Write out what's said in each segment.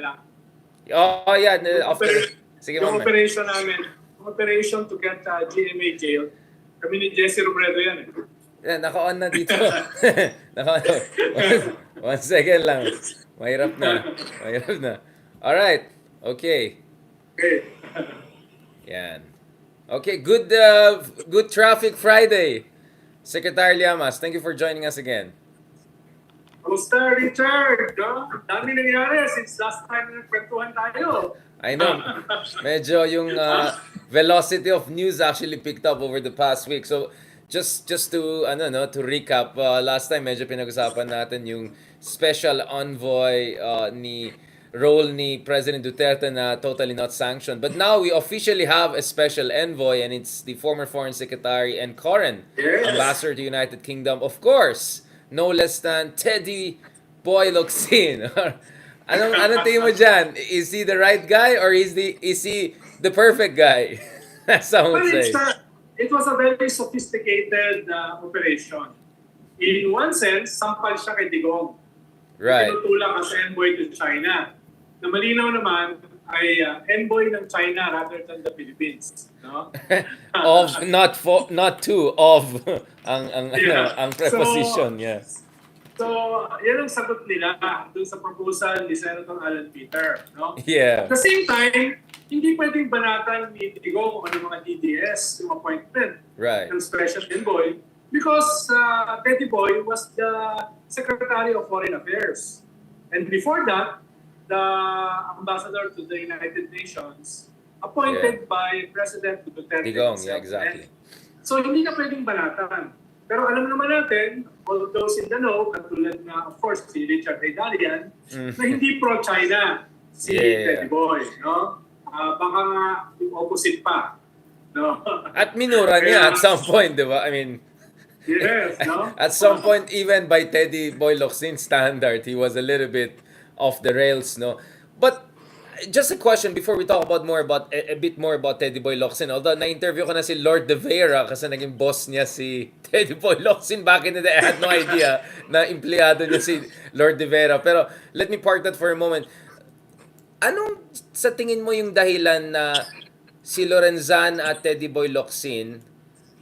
lang. Oh, yeah. Yung, After. Sige, yung mamaya. operation namin, yung operation to get GMA jailed, kami ni Jesse Robredo yan eh. Yeah, naka-on na dito. Naka-on. One second lang. Mahirap na. Mahirap na. Alright. Okay. Okay. Yan. Okay, good traffic Friday. Secretary Llamas, thank you for joining us again. Kamusta, Richard? No? Dami nangyari since last time na nagkwentuhan tayo. I know, medyo yung velocity of news actually picked up over the past week. So, just to to recap, last time medyo pinag-usapan natin yung special envoy ni role ni President Duterte na totally not sanctioned. But now we officially have a special envoy, and it's the former Foreign Secretary and current Ambassador to United Kingdom, of course, no less than Teddy Boy Locsin. Anong tingin mo dyan? Is he the right guy or is he the perfect guy? Some would say. It was a very sophisticated operation. In one sense, sampal siya kay Digong. Right. Tinutulak as envoy to China. Na malinaw naman ay envoy ng China rather than the Philippines, no? Of not two of ang preposition, yes. So, yan ang sagot nila dun sa proposal ni Senator Alan Peter, no? Yeah. At the same time, hindi pwedeng banatan ni Digong o ng mga DDS yung appointment ng special envoy because Teddy Boy was the Secretary of Foreign Affairs. And before that, the Ambassador to the United Nations appointed by President Duterte. Digong, yeah, exactly. So, hindi na pwedeng banatan. Pero alam naman natin, all those in the know, katulad na, of course, si Richard Haydarian, na hindi pro-China si Teddy Boy, no? Baka nga yung opposite pa, no? At minura niya at some point, di ba? I mean, yes, no? At some point, even by Teddy Boy Locsin standard, he was a little bit off the rails, no? But just a question before we talk about a bit more about Teddy Boy Locsin. Although na-interview ko na si Lord De Vera kasi naging boss niya si Teddy Boy Locsin back in the day. I had no idea na empleyado niya si Lord De Vera. Pero let me park that for a moment. Anong sa tingin mo yung dahilan na si Lorenzana at Teddy Boy Locsin,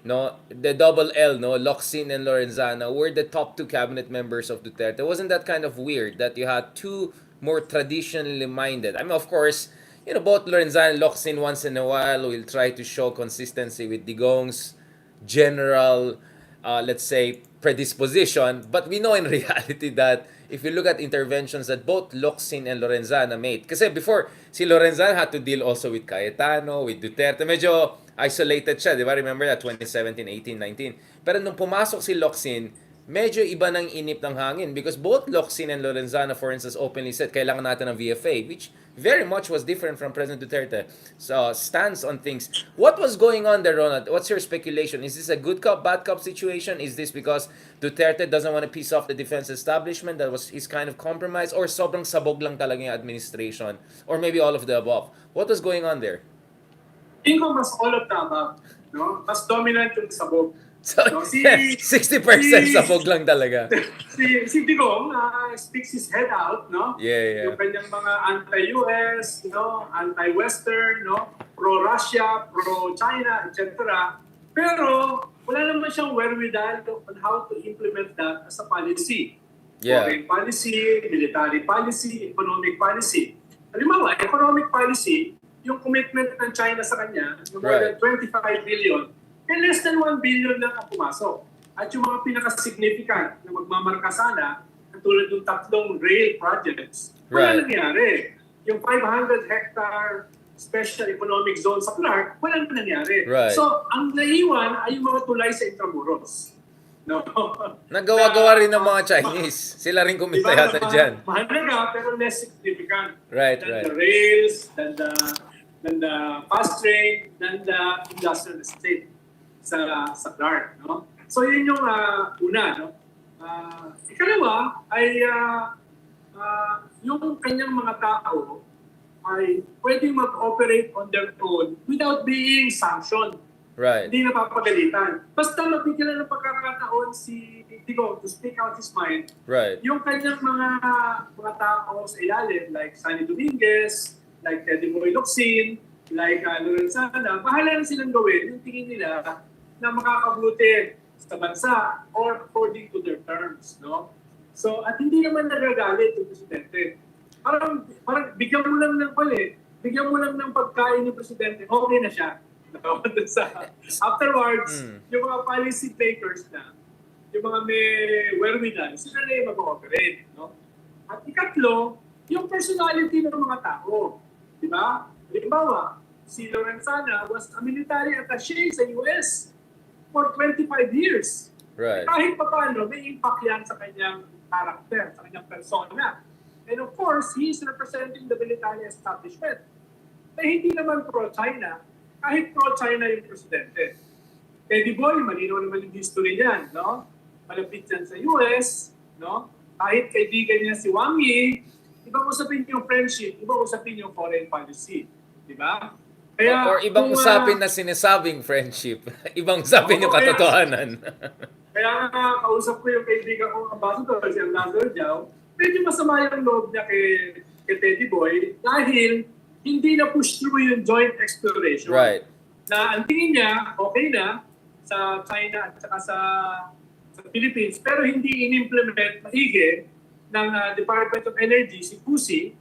no, the double L, no, Locsin and Lorenzana were the top two cabinet members of Duterte? Wasn't that kind of weird that you had two more traditionally minded? I mean, of course, both Lorenzana and Locsin once in a while will try to show consistency with Digong's general, let's say, predisposition. But we know in reality that if you look at interventions that both Locsin and Lorenzana made, kasi before, si Lorenzana had to deal also with Cayetano, with Duterte. Medyo isolated siya, di ba? Remember that 2017, 18, 19. Pero nung pumasok si Locsin, medyo iba ng inip ng hangin because both Locsin and Lorenzana, for instance, openly said, kailangan natin ng VFA, which very much was different from President Duterte. So, stance on things. What was going on there, Ronald? What's your speculation? Is this a good cop, bad cop situation? Is this because Duterte doesn't want to piss off the defense establishment that was his kind of compromise? Or sobrang sabog lang talaga yung administration? Or maybe all of the above? What was going on there? Tingin ko mas all of the above. No? Mas dominant yung sabog. So, no, 60% sabog lang talaga. Si Digong sticks his head out, no? Yeah. Yung kanyang mga anti-US, no? Anti-Western, no? Pro-Russia, pro-China, etc. Pero wala naman siyang wherewithal on how to implement that as a policy. Yeah. Foreign policy, military policy, economic policy. Halimbawa, economic policy, yung commitment ng China sa kanya, yung more than 25 billion, less than 1 billion lang ang pumasok. At yung mga pinaka-significant na magmamarka sana, katulad ng 3 rail projects, wala nangyari. Yung 500-hectare special economic zone sa Clark, wala na nangyari. So, ang naiwan ay yung mga tulay sa Intramuros. No? Nagawa-gawa rin ng mga Chinese. Sila rin kumita yata dyan. Mahalaga, pero less significant. Than the rails, than the fast train, than the industrial estate sa Clark, no? So yun yung una, no? Ikalawa ay yung kanyang mga tao ay pwedeng mag-operate on their own without being sanctioned Right. Hindi napapagalitan. Basta mabigyan lang ng pagkakataon si Digong to speak out his mind. Right. Yung kanyang mga tao sa ilalim, like Sunny Dominguez, like Teddy Boy Locsin, like Lorenzana, bahala na silang gawin yung tingin nila na makakabuti sa bansa or according to their terms, no? So, at hindi naman nagagalit yung presidente. Parang bigyan mo lang ng bigyan mo lang ng pagkain ng presidente, okay na siya. Afterwards, yung mga policy makers na, yung mga may wherewithal, sila na yung mag-ooperate. No? At ikatlo, yung personality ng mga tao. Di ba? Halimbawa, si Lorenzana was a military attaché sa US for 25 years. Right. Kahit pa paano, may impact yan sa kanyang character, sa kanyang persona. And of course, he is representing the military establishment. Na hindi naman pro-China, kahit pro-China yung presidente. Teddy Boy, malinaw naman yung history niyan, no? Malapit yan sa US, no? Kahit kaibigan niya si Wang Yi, ibang usapin yung friendship, ibang usapin yung foreign policy. Di ba? Kaya, Or ibang usapin na sinasabing friendship. Ibang usapin yung katotohanan. Kaya nga, kausap ko yung kaibigan kong ambassador, si Ambassador Giao, medyo masama yung loob niya kay Teddy Boy dahil hindi na push through yung joint exploration. Right. Na ang tingin niya, okay na sa China at saka sa Philippines, pero hindi in-implement maigi ng Department of Energy, si Pusi,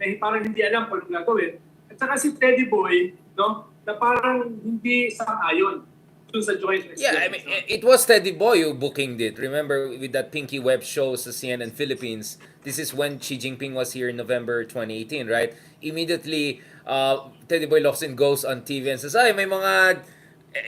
na parang hindi alam kung anong gagawin, at saka si Teddy Boy, no, na parang hindi sang-ayon dun sa joint exploration. Yeah, I mean, it was Teddy Boy who booking it. Remember with that Pinky Web show sa CNN Philippines? This is when Xi Jinping was here in November 2018, right? Immediately, Teddy Boy Locsin goes on TV and says, ay, may mga,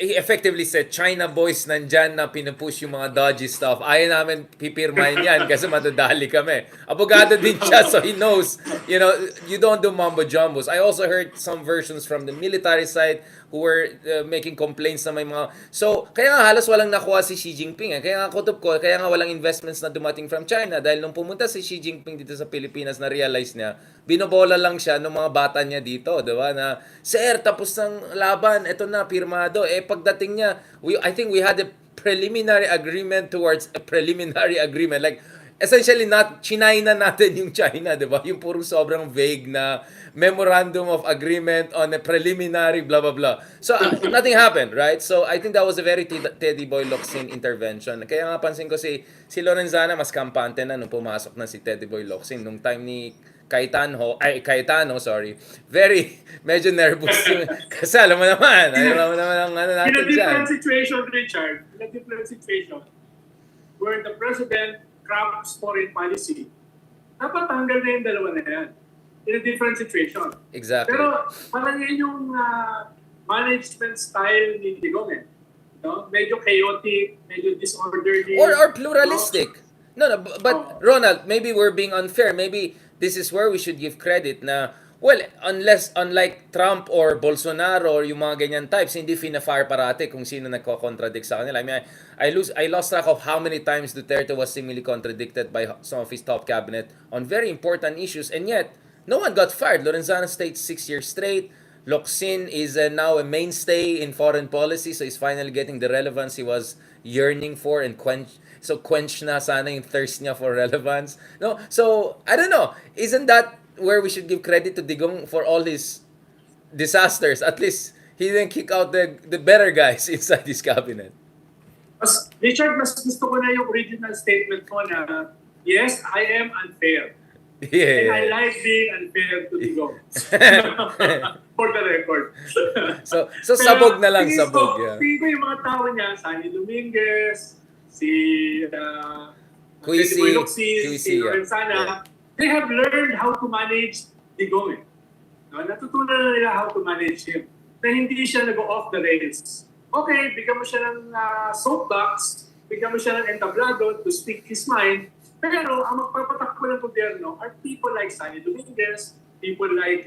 he effectively said, China boys nandyan na pinupush yung mga dodgy stuff. Ayaw namin pipirmahin yan kasi madadali kami. Abogado din siya, so he knows, you don't do mumbo jumbos. I also heard some versions from the military side who were making complaints na may mga... So, kaya nga halos walang nakuha si Xi Jinping. Kaya nga kutob ko, kaya nga walang investments na dumating from China dahil nung pumunta si Xi Jinping dito sa Pilipinas, na-realize niya, binobola lang siya ng mga bata niya dito, di ba? Na, sir, tapos ng laban, eto na, pirmado. Pagdating niya, I think we had a preliminary agreement towards a preliminary agreement. Like, essentially, chinaina natin yung China, di ba? Yung puro sobrang vague na memorandum of agreement on a preliminary blah, blah, blah. So, nothing happened, right? So, I think that was a very Teddy Boy Locsin intervention. Kaya nga pansin ko si Lorenzana, mas kampante na nung pumasok na si Teddy Boy Locsin. Nung time ni Cayetano, medyo nervous yun. Kasi alam mo naman ang natin dyan. In a different situation, Richard, in a different situation, where the president crafts foreign policy, dapat tanggal na yung dalawa na yan. In a different situation. Exactly. Pero parang yan yung management style ni Digong eh. No? Medyo chaotic, medyo disorderly. Or pluralistic. No, but Ronald, maybe we're being unfair. Maybe this is where we should give credit na, well, unlike Trump or Bolsonaro or yung mga ganyan types, hindi fina-fire parate kung sino nagko-contradict sa kanila. I mean, I lost track of how many times Duterte was seemingly contradicted by some of his top cabinet on very important issues, and yet, no one got fired. Lorenzana stayed 6 years straight. Locsin is now a mainstay in foreign policy, so he's finally getting the relevance he was yearning for and quench na sana yung thirst niya for relevance. No, so I don't know. Isn't that where we should give credit to Digong for all his disasters? At least he didn't kick out the better guys inside his cabinet. Richard, mas gusto ko na yung original statement ko na, yes, I am unfair. Yeah. And I like being unfair to Digong. For the record. So sabog na lang, sabog. Tingin ko yung mga tao niya, Sunny Dominguez, si Teddy Boy Locsin, si Lorenzana, they have learned how to manage Digong. No? Natutunan na nila how to manage him. Na hindi siya nag-off the rails. Okay, bigyan mo siya ng soapbox, bigyan mo siya ng entablado to speak his mind, pero ang magpapatakbo ng gobyerno are people like Sunny Dominguez, people like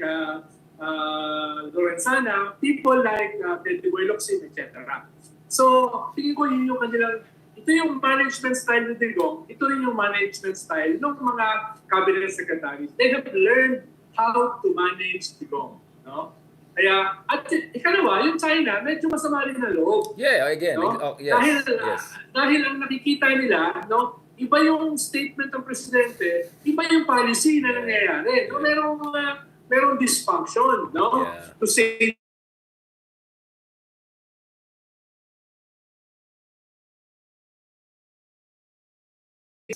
Lorenzana, people like Teddy Boy Locsin, etc. So, tingin ko yun yung kanilang, ito yung management style ni Digong, ito rin yung management style ng mga cabinet secretaries. They have learned how to manage Digong. No? Kaya, at ikalawa, yung China, medyo masama rin na loob. Yeah, again. No? Yes. Dahil ang nakikita nila, no, iba yung statement ng presidente, iba yung policy na nangyayari. No? Merong dysfunction, no? Yeah. To say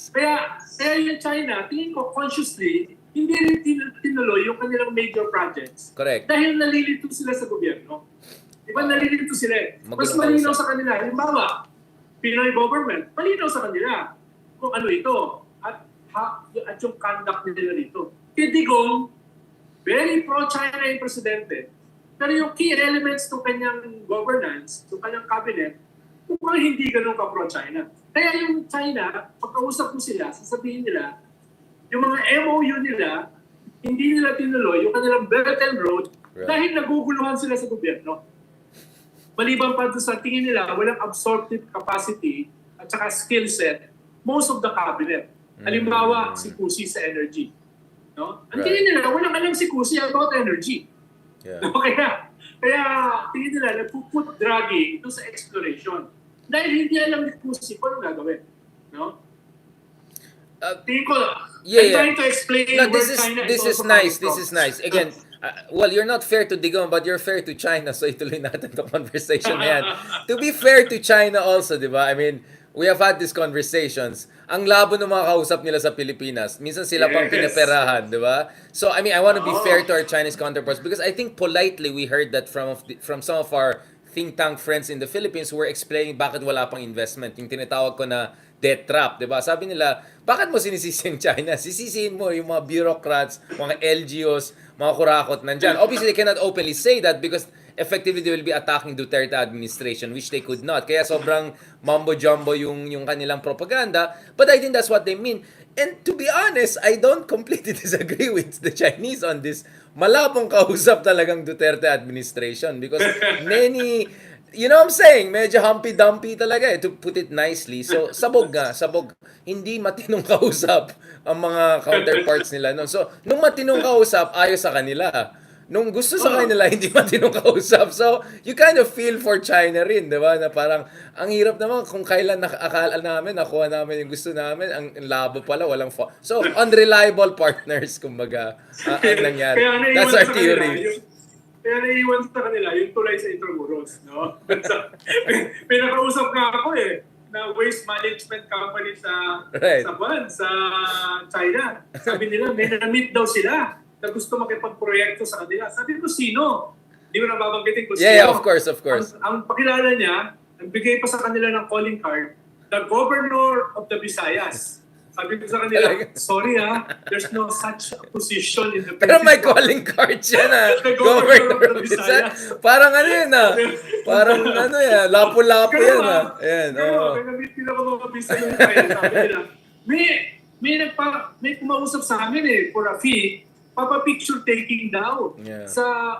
kaya yung China, tingin ko consciously, hindi rin tinuloy yung kanilang major projects. Correct. Dahil nalilito sila sa gobyerno. Diba nalilito sila eh. Mas Magulong malinaw kausap. sa kanila. Halimbawa, Pinoy government, malinaw sa kanila kung ano ito at yung conduct nila dito. Kaya Digong, very pro-China yung presidente. Pero yung key elements ng kanyang governance, ng kanyang cabinet, mukhang hindi ganun ka pro-China. Kaya yung China, pagkausap mo sila, sasabihin nila, yung mga MOU nila, hindi nila tinuloy yung kanilang Belt and Road dahil naguguluhan sila sa gobyerno. Maliban pa doon sa tingin nila, walang absorptive capacity at saka skill set, most of the cabinet. Halimbawa, si Kusi sa energy. No? Ang tingin nila, walang alam si Kusi about energy. Yeah. No? Kaya tingin nila, nagpuput Draghi ito sa exploration. Dahil hindi alam ni Kusi kung anong gagawin. No? Tingin ko, I'm trying to explain No, where this China is also nice. coming This from. is nice. Again, well, you're not fair to Digong, but you're fair to China. So ituloy natin the conversation na yan. To be fair to China also, di ba? I mean, we have had these conversations. Ang labo ng mga kausap nila sa Pilipinas. Minsan sila pang pinaperahan, di ba? So, I mean, I want to be fair to our Chinese counterparts because I think politely we heard that from some of our think tank friends in the Philippines who were explaining bakit wala pang investment. Yung tinatawag ko na debt trap, 'di ba? Sabi nila, bakit mo sinisisi yung China? Sisisihin mo yung mga bureaucrats, mga LGUs, mga kurakot nandyan. Obviously, they cannot openly say that because effectively they will be attacking Duterte administration, which they could not. Kaya sobrang mumbo-jumbo yung kanilang propaganda. But I think that's what they mean. And to be honest, I don't completely disagree with the Chinese on this. Malabong kausap talagang Duterte administration because many, you know what I'm saying? Medyo humpy-dumpy talaga to put it nicely. So, sabog nga, sabog. Hindi matinong kausap ang mga counterparts nila. No? So, nung matinong kausap, ayos sa kanila. Nung gusto sa kanila, hindi matinong kausap. So, you kind of feel for China rin, di ba? Na parang, ang hirap naman kung kailan akala namin, nakuha namin yung gusto namin, ang labo pala, walang So, unreliable partners, kumbaga, ang nangyari. That's our theory. Kaya naiiwan sa kanila yung tulay sa Intramuros, no? Pinakausap nga ako na waste management company sa China. Sabi nila, may na-meet daw sila na gusto makipag-proyekto sa kanila. Sabi ko, sino? Hindi mo na babanggitin ko sino. Yeah, of course. Ang pakilala niya, nagbigay pa sa kanila ng calling card, the governor of the Visayas. Sabi ko sa kanila, sorry there's no such position in the Pero may calling card siya na governor of Visayas. Parang ano yun Parang ano yan, lapo-lapo yan Ayan, Pero, may pinaka mga Visayas tayo. Sabi nila, may kumausap sa amin for a fee, papa-picture taking daw sa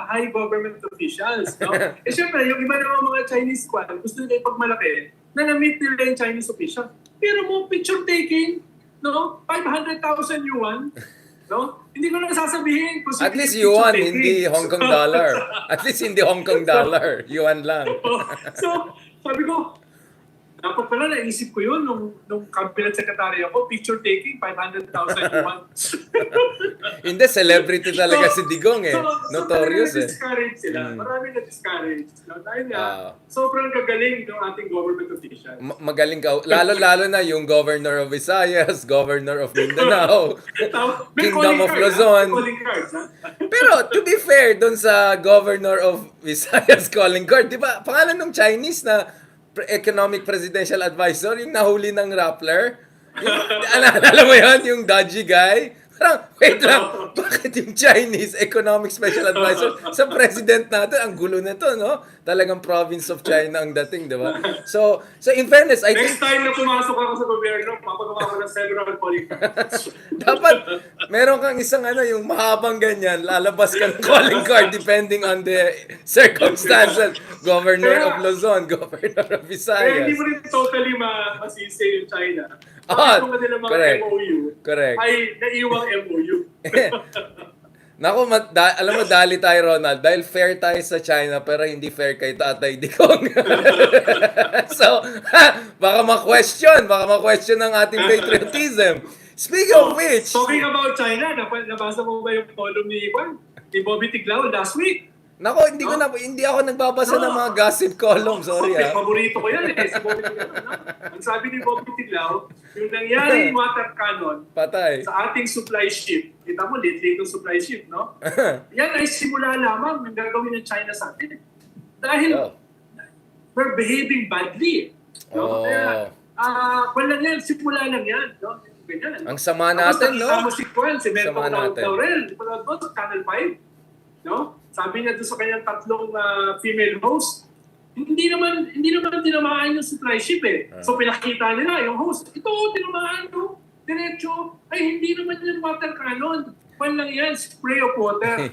high government officials. No? Siyempre, yung iba naman mga Chinese gusto nila ipagmalaki na na-meet nila yung Chinese official. Pero mo picture taking, no? 500,000 yuan, no? Hindi ko na sasabihin. At least yuan, hindi Hong Kong dollar. At least hindi Hong Kong dollar. Yuan lang. So, sabi ko, dapat pala naisip ko yun nung cabinet secretary ako, picture taking, 500,000 yuan. Hindi, celebrity talaga si Digong Notorious na-discourage sila. Marami na-discourage. No? Dahil sobrang gagaling ng ating government official. Magaling ka. Lalo na yung governor of Visayas, governor of Mindanao, Kingdom of Luzon. Pero to be fair, dun sa governor of Visayas calling card, di ba, pangalan ng Chinese na economic presidential advisor, yung nahuli ng Rappler. Alam mo yun, yung dodgy guy? Parang, wait lang, bakit yung Chinese economic special advisor sa president natin? Ang gulo na to, no? Talagang province of China ang dating, di ba? So in fairness, I think... Next time na pumasok ako sa gobyerno, papagawa ko ng several calling cards. Dapat, meron kang isang yung mahabang ganyan, lalabas ka ng calling card depending on the circumstances. Governor of Luzon, Governor of Visayas. Kaya hindi mo rin totally masisi yung China. Yung mga correct. MOU Correct. ay naiwang MOU. Naku, alam mo, dali tayo, Ronald, dahil fair tayo sa China, pero hindi fair kay Tatay Digong. So, baka ma-question ng ating patriotism. Speaking of which, talking about China, nabasa mo ba yung column ni Bobby Tiglao last week? nako, hindi ako nagbabasa ng mga gossip column, sorry ah. Paborito ko yan si Bobby Tiglao. No? Ang sabi ni Bobby Tiglao, yung nangyaring water cannon Patay. sa ating supply ship, kita mo, late ng supply ship, no? Yan ay simula lamang ng gagawin ng China sa atin. Dahil we're behaving badly. No? Kaya, walang yan, simula lang yan. No? Ganyan. Ang sama natin, no? Tapos si Juan, si Bento Sama natin. Laurel, ipanood mo sa Channel 5, no? Sabi niya doon sa kanyang tatlong female host, hindi naman tinamaan yung supply ship eh. So pinakita nila yung host, ito tinamaan no, diretso, ay hindi naman yung water cannon. Pan lang yan, spray of water.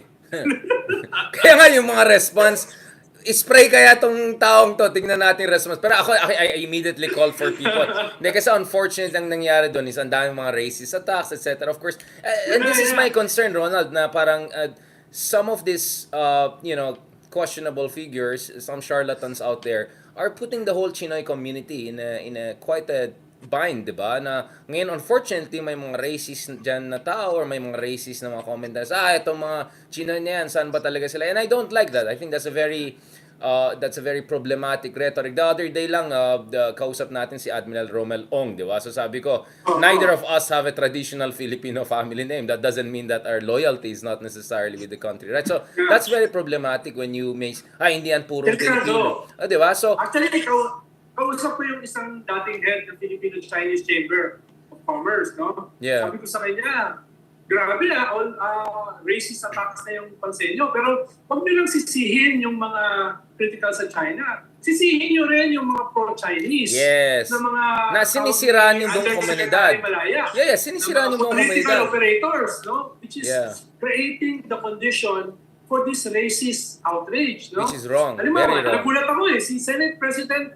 Kaya nga yung mga response, spray kaya tong taong to, tingnan natin yung response. Pero I immediately call for people. Hindi, kasi unfortunate ang nangyari doon is ang daming mga racist attacks, etc. Of course, and this is my concern, Ronald, na parang some of these, questionable figures, some charlatans out there, are putting the whole Chinoy community in a quite a bind, di ba? Na ngayon, unfortunately, may mga racist dyan na tao or may mga racist na mga commenters, itong mga Chinoy na yan, saan ba talaga sila? And I don't like that. I think that's a very problematic rhetoric. The other day lang, kausap natin si Admiral Romel Ong, di ba? So sabi ko, neither of us have a traditional Filipino family name. That doesn't mean that our loyalty is not necessarily with the country, right? So that's very problematic when you make, hindi yan purong Filipino. Di ba? So, actually, kausap ko yung isang dating head ng Filipino-Chinese Chamber of Commerce, no? Yeah. Sabi ko sa kanya, grabe all racist attacks na yung pansenyo. Pero huwag nyo lang sisihin yung mga critical sa China. Sisihin nyo rin yung mga pro-Chinese. Yes. Na mga na sinisiraan yung buong komunidad. Yeah, sinisiraan yung buong political komunidad. operators, no? Which is creating the condition for this racist outrage, no? Which is wrong. Alam mo, Very wrong. nagulat ako si Senate President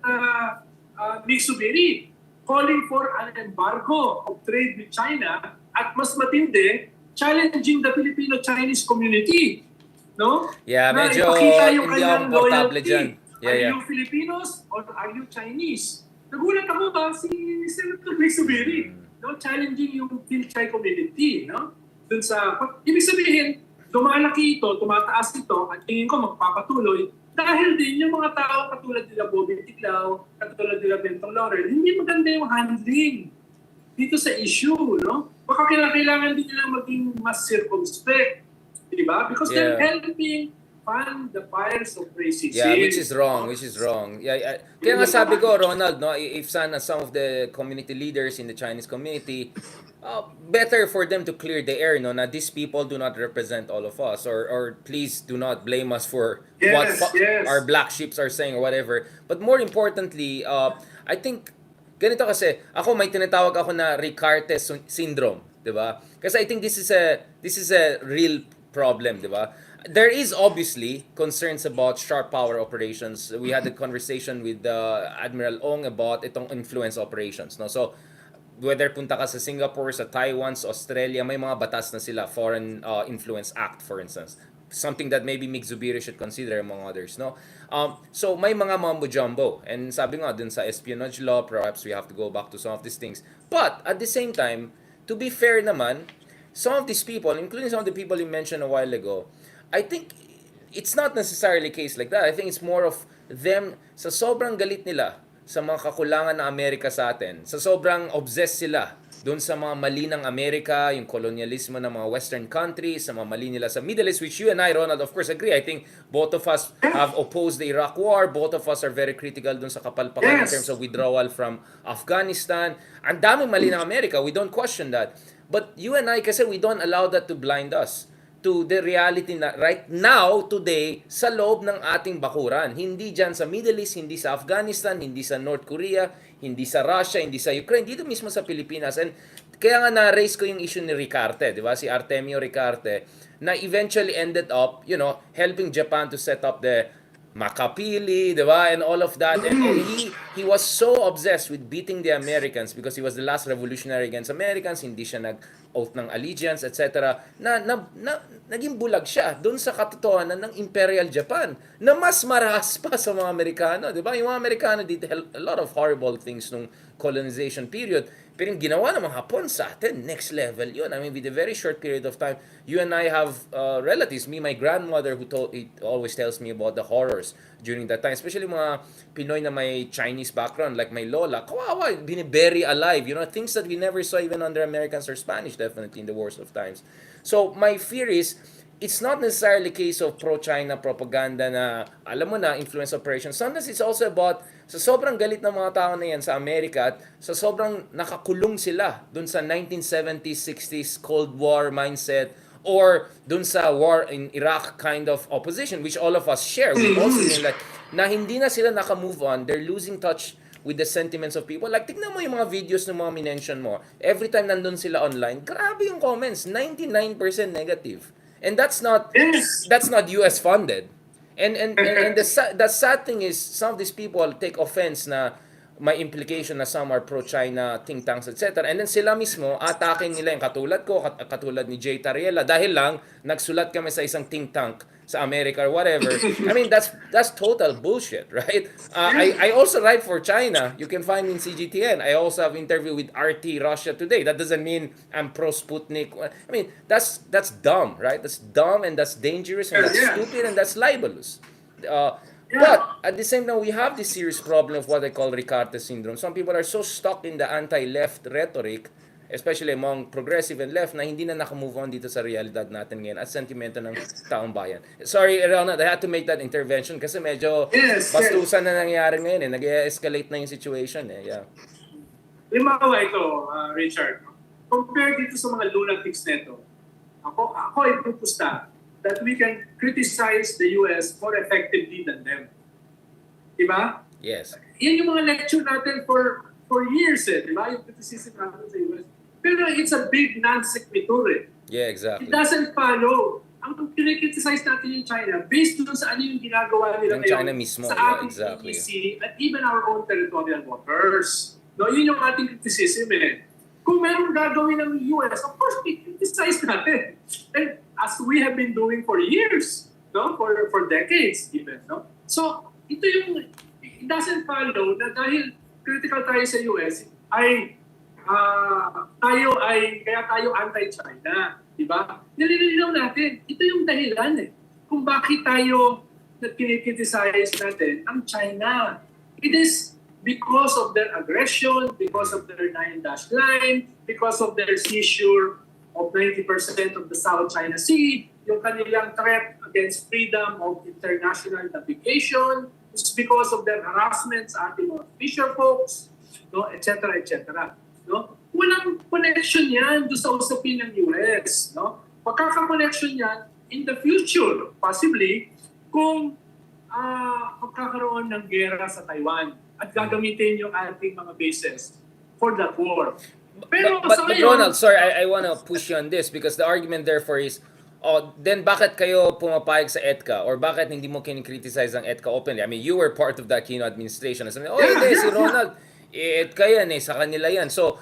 Nick Zubiri calling for an embargo of trade with China at mas matindi, challenging the Filipino-Chinese community. No? Yeah, na medyo ipakita yung hindi ako kanyang komportable loyalty. dyan. Are you Filipinos or are you Chinese? Nagulat ako ba si Senator Nick Zubiri, no? Challenging yung Phil-Chai community, no? Dun sa, ibig sabihin, lumalaki ito, tumataas ito, at tingin ko magpapatuloy dahil din yung mga tao katulad nila Bobby Tiglao, katulad nila Bentong Laurel, hindi maganda yung handling dito sa issue, no? Baka kailangan din nila maging mas circumspect, di ba? Because they're helping fan the fires of racism. Yeah, which is wrong. Yeah. Kaya nga sabi ko, Ronald, no, if sana some of the community leaders in the Chinese community, better for them to clear the air, no, na these people do not represent all of us, or please do not blame us for our black sheeps are saying or whatever. But more importantly, I think ganito kasi, ako may tinatawag ako na Ricarte syndrome, 'di ba? Kasi I think this is a real problem, 'di ba? There is obviously concerns about sharp power operations. We had a conversation with Admiral Ong about itong influence operations, no? So whether punta ka sa Singapore, sa Taiwan, sa Australia, may mga batas na sila, Foreign Influence Act for instance. Something that maybe Mick Zubiri should consider among others, no? So may mga mambo-jumbo, and sabi nga dun sa espionage law, perhaps we have to go back to some of these things. But at the same time, to be fair naman, some of these people, including some of the people you mentioned a while ago, I think it's not necessarily a case like that. I think it's more of them, sa sobrang galit nila sa mga kakulangan ng Amerika sa atin, sa sobrang obsessed sila doon sa mga mali ng Amerika, yung kolonyalismo ng mga Western countries, sa mga mali nila sa Middle East, which you and I, Ronald, of course, agree. I think both of us have opposed the Iraq War. Both of us are very critical doon sa kapalpakan in terms of withdrawal from Afghanistan. Ang daming mali ng Amerika. We don't question that. But you and I, kasi we don't allow that to blind us to the reality na right now, today, sa loob ng ating bakuran. Hindi dyan sa Middle East, hindi sa Afghanistan, hindi sa North Korea, hindi sa Russia, hindi sa Ukraine, dito mismo sa Pilipinas. And kaya nga na-raise ko yung issue ni Ricarte, di ba? Si Artemio Ricarte, na eventually ended up, helping Japan to set up the makapili, di ba? And all of that. And he was so obsessed with beating the Americans because he was the last revolutionary against Americans, hindi siya nag-oath ng allegiance, etc. Naging bulag siya doon sa katotohanan ng Imperial Japan na mas marahas pa sa mga Amerikano, di ba? Yung mga Amerikano did a lot of horrible things nung colonization period. Pero yung ginawa ng mga Hapon sa atin, next level yun. I mean, with a very short period of time, you and I have relatives. Me, my grandmother who always tells me about the horrors during that time. Especially mga Pinoy na may Chinese background, like my lola. Kawawa, binibury alive. You know, things that we never saw even under Americans or Spanish, definitely in the worst of times. So, my fear is, it's not necessarily a case of pro-China propaganda na, alam mo na, influence operations. Sometimes it's also about, sa sobrang galit ng mga tao na yan sa Amerika at sa sobrang nakakulong sila dun sa 1970s, 60s Cold War mindset or dun sa war in Iraq kind of opposition, which all of us share. We also feel like, na hindi na sila naka-move on, they're losing touch with the sentiments of people. Like, tignan mo yung mga videos ng mga minention mo. Every time nandun sila online, grabe yung comments, 99% negative. And that's not US funded. And the sad thing is some of these people take offense na may implication na some are pro-China think tanks, etc. And then sila mismo, atakin nila yung katulad ko, katulad ni Jay Tariela, dahil lang nagsulat kami sa isang think tank sa America or whatever. I mean, that's total bullshit, right? I also write for China. You can find me in CGTN. I also have interview with RT Russia Today. That doesn't mean I'm pro-Sputnik. I mean, that's dumb, right? That's dumb and that's dangerous and that's stupid and that's libelous. But at the same time, we have this serious problem of what I call Ricarte syndrome. Some people are so stuck in the anti-left rhetoric, especially among progressive and left, na hindi na nakamove on dito sa realidad natin ngayon at sentimento ng taong bayan. Sorry, Ronald, I had to make that intervention kasi medyo bastusan na nangyari ngayon. Nag-escalate na yung situation. Yeah. Limawa ito, Richard. Compared dito sa mga lunatics neto, ako ay pupusta that we can criticize the US more effectively than them. Diba? Yes. Yan yung mga lecture natin for years, diba? Yung criticism natin sa US. Pero it's a big non-sequitur, Yeah, exactly. It doesn't follow. Ang kinikriticize natin yung China based dun sa ano yung ginagawa nila China mismo, sa ating exactly. EDC at even our own territorial waters. No, yun yung ating criticism Kung merong gagawin ng US, of course, we criticize natin. And as we have been doing for years, no, for decades even, no. So ito yung it doesn't follow na dahil critical tayo sa US ay kaya tayo anti-China, di ba? Nililinaw natin, ito yung dahilan kung bakit tayo kinikriticize natin ang China. It is because of their aggression, because of their 9-dash line, because of their seizure of 90% of the South China Sea, yung kanilang threat against freedom of international navigation, it's because of their harassment sa ating mga fisher folks, no, etc., etc. No? Walang connection yan doon sa usapin ng US. No? Magkaka-connection yan in the future, possibly, kung magkakaroon ng gera sa Taiwan at gagamitin yung ating mga bases for that war. Pero but Ronald, sorry, I want to push you on this because the argument therefore is, then bakit kayo pumapayag sa EDCA? Or bakit hindi mo kinikriticize ang EDCA openly? I mean, you were part of the Aquino administration. Hindi, si Ronald, EDCA yan sa kanila yan. So,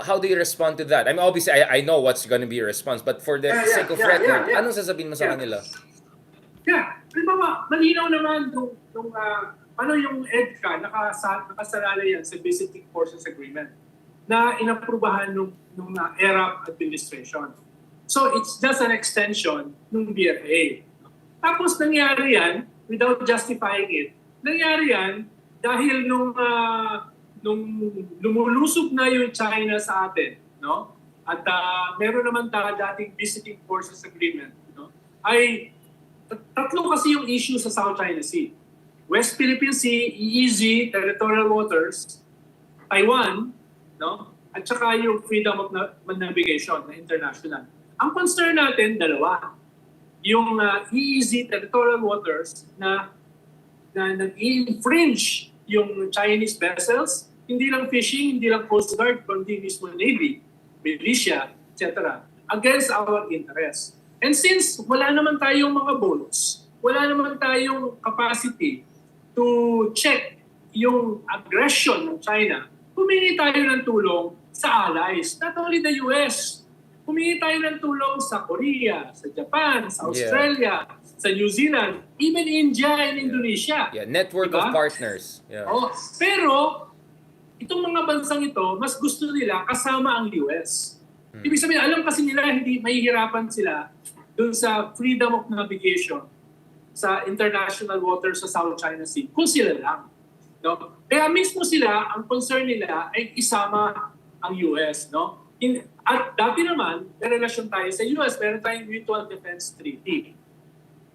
how do you respond to that? I mean, obviously, I know what's going to be your response, but for the sake of record, anong sasabihin mo sa kanila? Halimbawa, malinaw naman nung ano yung EDCA, nakasalalay yan sa Visiting Forces Agreement na inaprubahan nung ERAP administration. So it's just an extension ng BFA. Tapos nangyari yan, without justifying it, nangyari yan dahil nung lumulusob na yung China sa atin, no? At meron naman dating Visiting Forces Agreement, no? Ay tatlo kasi yung issue sa South China Sea. West Philippine Sea, EEZ, territorial waters, Taiwan, no? At saka yung freedom of navigation na international. Ang concern natin, dalawa. Yung EEZ, territorial waters, na nag-infringe yung Chinese vessels, hindi lang fishing, hindi lang Coast Guard, kundi mismo Navy, militia, etc. against our interests. And since wala naman tayong mga bonus, wala naman tayong capacity to check yung aggression ng China, humingi tayo ng tulong sa allies, not only the US. Humingi tayo ng tulong sa Korea, sa Japan, sa Australia, sa New Zealand, even India and Indonesia. Yeah, network of partners. Yeah. Oh, pero itong mga bansang ito, mas gusto nila kasama ang US. Ibig sabihin, alam kasi nila hindi mahihirapan sila dun sa freedom of navigation sa international waters sa South China Sea kung sila lang. No? Kaya mismo sila, ang concern nila ay isama ang US. No? At dati naman, may relasyon tayo sa US, meron tayong Mutual Defense Treaty.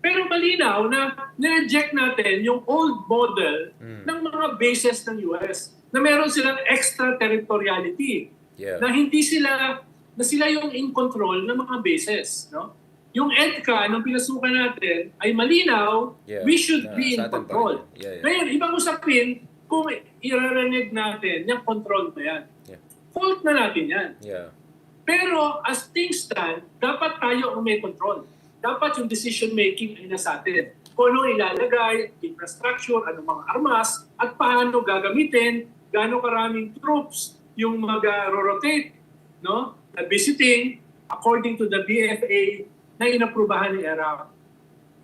Pero malinaw na nireject natin yung old model ng mga bases ng US na meron silang extraterritoriality. Yeah. Na hindi sila, na sila yung in control ng mga bases. No? Yung EDCA, nung pinasukan natin, ay malinaw, we should be in control. Ngayon, ibang usapin, kung iraranig natin, yung control na yan. Fault na natin yan. Pero as things stand, dapat tayo ang may control. Dapat yung decision making ay nasa atin. Kung ano ilalagay, infrastructure, anong mga armas, at paano gagamitin, gaano karaming troops yung mag-rotate, no? Na visiting according to the BFA na inaprubahan ni ERA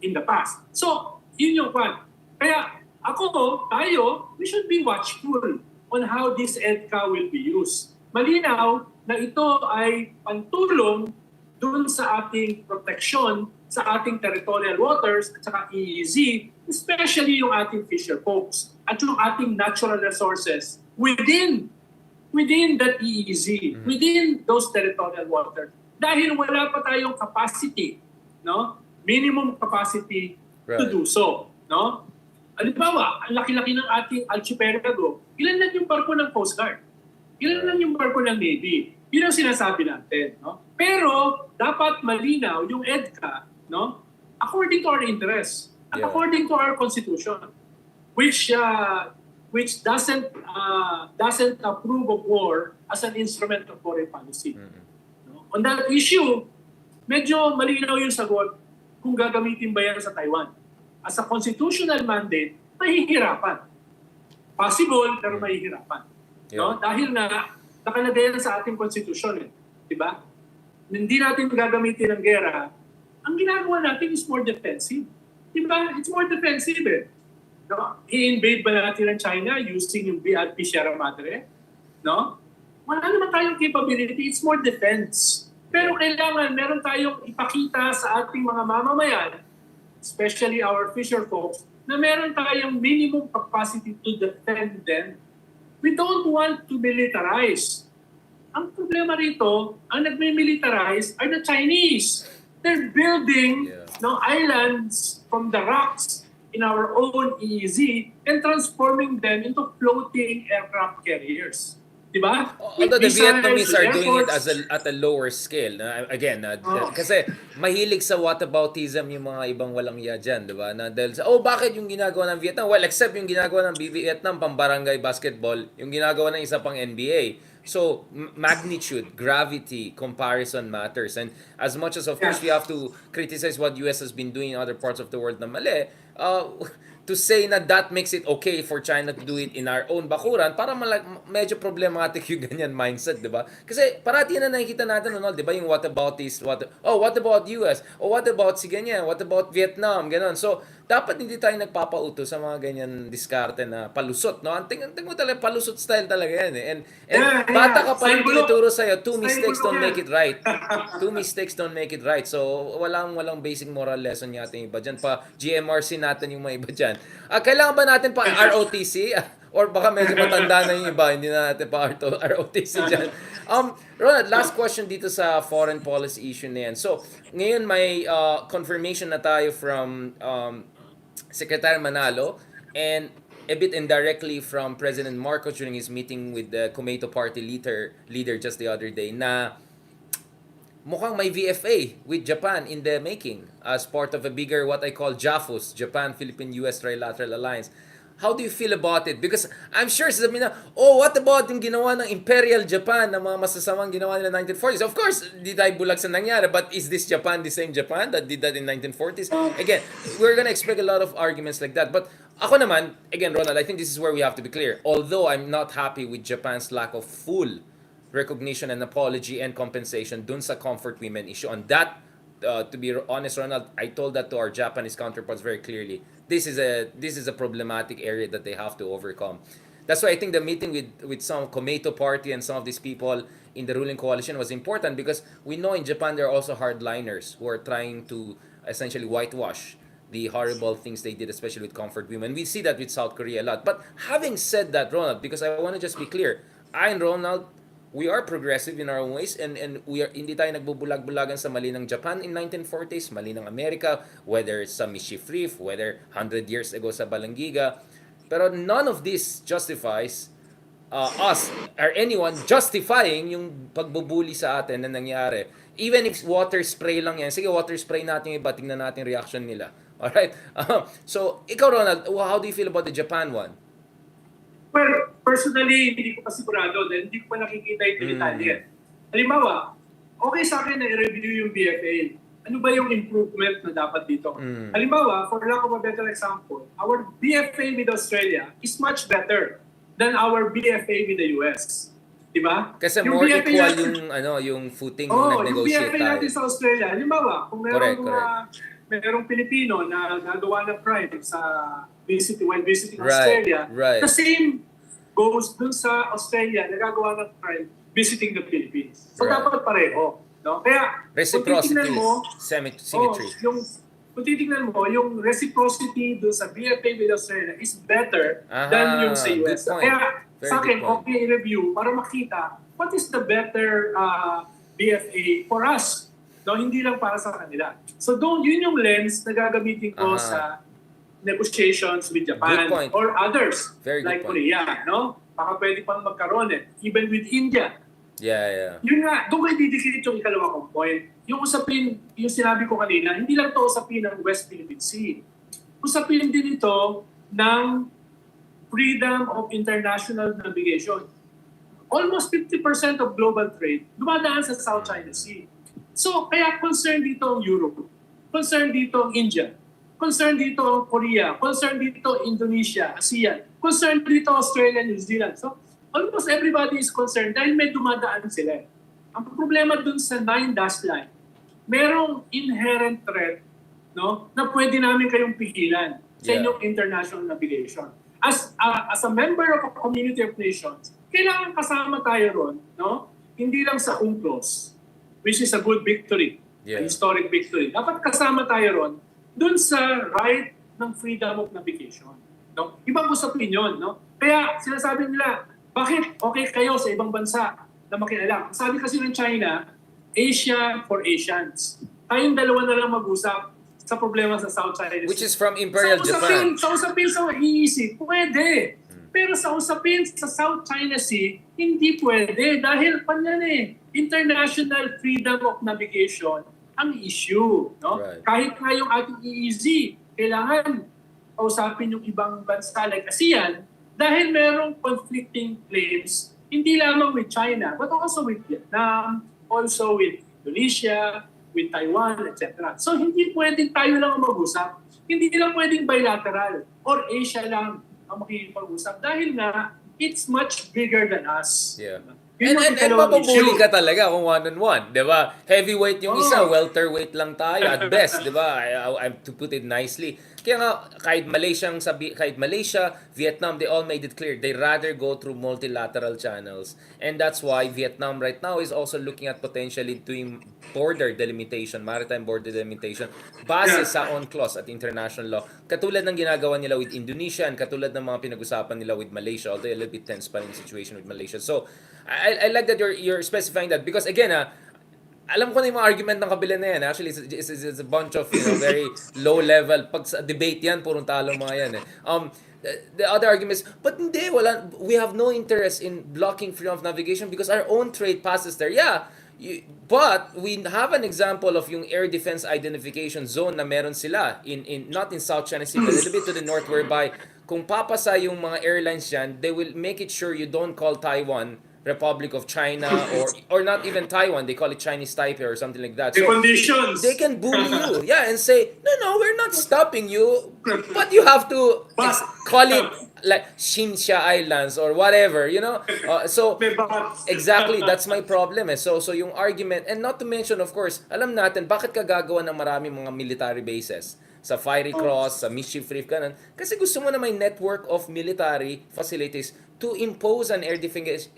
in the past. So, yun yung one. Kaya tayo, we should be watchful on how this EDCA will be used. Malinaw na ito ay pantulong dun sa ating protection sa ating territorial waters at saka EEZ, especially yung ating fisher folks at yung ating natural resources within that EEZ, within those territorial waters. Dahil wala pa tayong capacity, no? Minimum capacity to do so, no? Halimbawa, ang laki-laki ng ating archipelago, ilan lang yung barko ng Coast Guard? Ilan lang yung barko ng Navy? Yun ang sinasabi natin, no? Pero dapat malinaw yung EDCA, no? According to our interests at according to our constitution, which doesn't approve of war as an instrument of foreign policy. No? On that issue, medyo malinaw yung sagot kung gagamitin ba yan sa Taiwan. As a constitutional mandate, mahihirapan. Possible, pero mahihirapan. No? Dahil na nakalagay yan sa ating constitution. Diba? Hindi natin gagamitin ng gera. Ang ginagawa natin is more defensive. Diba? It's more defensive No? I-invade ba natin ng China using yung BRP Sierra Madre? No? Wala naman tayong capability. It's more defense. Pero kailangan meron tayong ipakita sa ating mga mamamayan, especially our fisher folks, na meron tayong minimum capacity to defend them. We don't want to militarize. Ang problema rito, ang nagme-militarize are the Chinese. They're building islands from the rocks in our own EEZ and transforming them into floating aircraft carriers. Diba? Although the Vietnamese are doing it at a lower scale. Kasi mahilig sa whataboutism yung mga ibang walang iya dyan. Diba? Na dahil sa, bakit yung ginagawa ng Vietnam? Well, except yung ginagawa ng Vietnam, pang barangay basketball, yung ginagawa ng isa pang NBA. So, magnitude, gravity, comparison matters. And as much as, of course, we have to criticize what US has been doing in other parts of the world na mali, to say na that makes it okay for China to do it in our own bakuran, para medyo problematic yung ganyan mindset, di ba? Kasi parati na nakikita natin, di ba, yung what about US? What about si ganyan? What about Vietnam? Ganon. So, dapat hindi tayo nagpapauto sa mga ganyan diskarte na palusot, no? Ang tingin mo talaga, palusot style talaga yan, eh. And bata ka pa rin tinuturo sa'yo, two mistakes don't make it right. Two mistakes don't make it right. So, walang basic moral lesson yata yung iba dyan. Pa GMRC natin yung mga iba dyan. Kailangan ba natin pa ROTC? Or baka medyo matanda na yung iba, hindi na natin pa ROTC dyan. Ronald, last question dito sa foreign policy issue na yan. So, ngayon may confirmation na tayo from Secretary Manalo and a bit indirectly from President Marcos during his meeting with the Kumaito Party leader just the other day na mukhang may VFA with Japan in the making as part of a bigger what I call JAFUS, Japan-Philippine-US Trilateral Alliance. how do you feel about it? Because I'm sure sasabihin na, oh, what about yung ginawa ng Imperial Japan, ng mga masasamang ginawa nila 1940s? Of course, di tayo bulag sa nangyari, but is this Japan the same Japan that did that in 1940s? Again, we're gonna expect a lot of arguments like that. But ako naman, again, Ronald, I think this is where we have to be clear. Although I'm not happy with Japan's lack of full recognition and apology and compensation dun sa comfort women issue. On that, to be honest, Ronald, I told that to our Japanese counterparts very clearly. This is a problematic area that they have to overcome. That's why I think the meeting with some Komeito party and some of these people in the ruling coalition was important, because we know in Japan there are also hardliners who are trying to essentially whitewash the horrible things they did, especially with comfort women. We see that with South Korea a lot. But having said that, Ronald, because I want to just be clear, I and Ronald, we are progressive in our own ways, and we are hindi tayo nagbubulag-bulagan sa mali ng Japan in 1940s, mali ng Amerika, whether it's sa Mischief Reef, whether 100 years ago sa Balangiga. Pero none of this justifies us or anyone justifying yung pagbubuli sa atin na nangyari. Even if water spray lang yan, sige, water spray natin yung iba, tingnan natin reaction nila. Alright? So, ikaw, Ronald, how do you feel about the Japan one? Well, personally, hindi ko pa sigurado dahil hindi ko pa nakikita yung detalye. Halimbawa, okay sa akin na i-review yung BFA. Ano ba yung improvement na dapat dito? Halimbawa, for lack of a better example, our BFA with Australia is much better than our BFA with the US. Diba? Kasi yung more BFA equal natin, yung footing nung nag-negotiate yung BFA tayo. natin sa Australia, halimbawa, kung Correct. merong Pilipino na nagawa ng crime sa when visiting Australia, the same goes dun sa Australia, nagagawa ng crime visiting the Philippines. So dapat pareho. No? Kaya, reciprocity, symmetry. Kung titignan mo, yung reciprocity dun sa BFA with Australia is better than yung sa US. Kaya, sa akin, okay i-review para makita what is the better BFA for us. No, hindi lang para sa kanila. So yun yung lens na gagamitin ko sa negotiations with Japan or others like Korea, no? Baka pwede pang magkaroon even with India. Yeah. Yun nga, doon kayo didikit yung ikalawa kong point. Yung usapin, yung sinabi ko kanina, hindi lang to usapin ng West Philippine Sea. Usapin din ito ng freedom of international navigation. Almost 50% of global trade dumadaan sa South China Sea. So, kaya concerned dito ang Europe, concerned dito ang India, concerned dito ang Korea, concerned dito ang Indonesia, ASEAN, concerned dito Australia, New Zealand. So, almost everybody is concerned dahil may dumadaan sila. Ang problema dun sa 9-dash line, merong inherent threat, no, na pwede namin kayong pigilan sa inyong international navigation. As a member of a community of nations, kailangan kasama tayo ron, no? Hindi lang sa UNCLOS, which is a good victory, a historic victory. Dapat kasama tayo ron dun sa right ng freedom of navigation. No? Ibang usapin yun. No? Kaya sinasabi nila, bakit okay kayo sa ibang bansa na makialam? Sabi kasi ng China, Asia for Asians. Tayong dalawa na lang mag-usap sa problema sa South China Sea. Which is from Imperial Japan. Sa usapin sa EEC, pwede. Pero sa usapin sa South China Sea, hindi pwede. Dahil international freedom of navigation ang issue. No? Kahit nga yung ating EEZ, kailangan kausapin yung ibang bansa like ASEAN dahil merong conflicting claims, hindi lamang with China, but also with Vietnam, also with Indonesia, with Taiwan, etc. So hindi pwedeng tayo lang ang mag-usap. Hindi lang pwedeng bilateral or Asia lang ang makikipag-usap dahil nga it's much bigger than us. Yeah. And mapapuli ka talaga kung one-on-one, di ba? Heavyweight yung isa, welterweight lang tayo at best, di ba? I'm to put it nicely. Kaya nga, kahit Malaysia, Vietnam, they all made it clear they rather go through multilateral channels. And that's why Vietnam right now is also looking at potentially doing border delimitation, maritime border delimitation, base sa UNCLOS at international law. Katulad ng ginagawa nila with Indonesia and katulad ng mga pinag-usapan nila with Malaysia, although a little bit tense pa rin yung situation with Malaysia. So, I like that you're specifying that because again, alam ko na yung mga argument ng kabila na yan. Actually, it's a bunch of very low level. Pag sa debate yan, purong talong mga yan. The other argument is, but hindi, we have no interest in blocking freedom of navigation because our own trade passes there. Yeah, but we have an example of yung air defense identification zone na meron sila in not in South China Sea, but a little bit to the north whereby kung papasa yung mga airlines dyan, they will make it sure you don't call Taiwan Republic of China or not even Taiwan. They call it Chinese Taipei or something like that. The So conditions. they can bully you, yeah, and say, no, we're not stopping you, but you have to call it like Shinsha Islands or whatever, you know. So May bakat. exactly, that's my problem. So yung argument, and not to mention, of course, alam natin bakit ka gagawa ng maraming mga military bases sa Fiery Cross, sa Mischief Reef, ganun. Kasi gusto mo na may network of military facilities to impose an air defense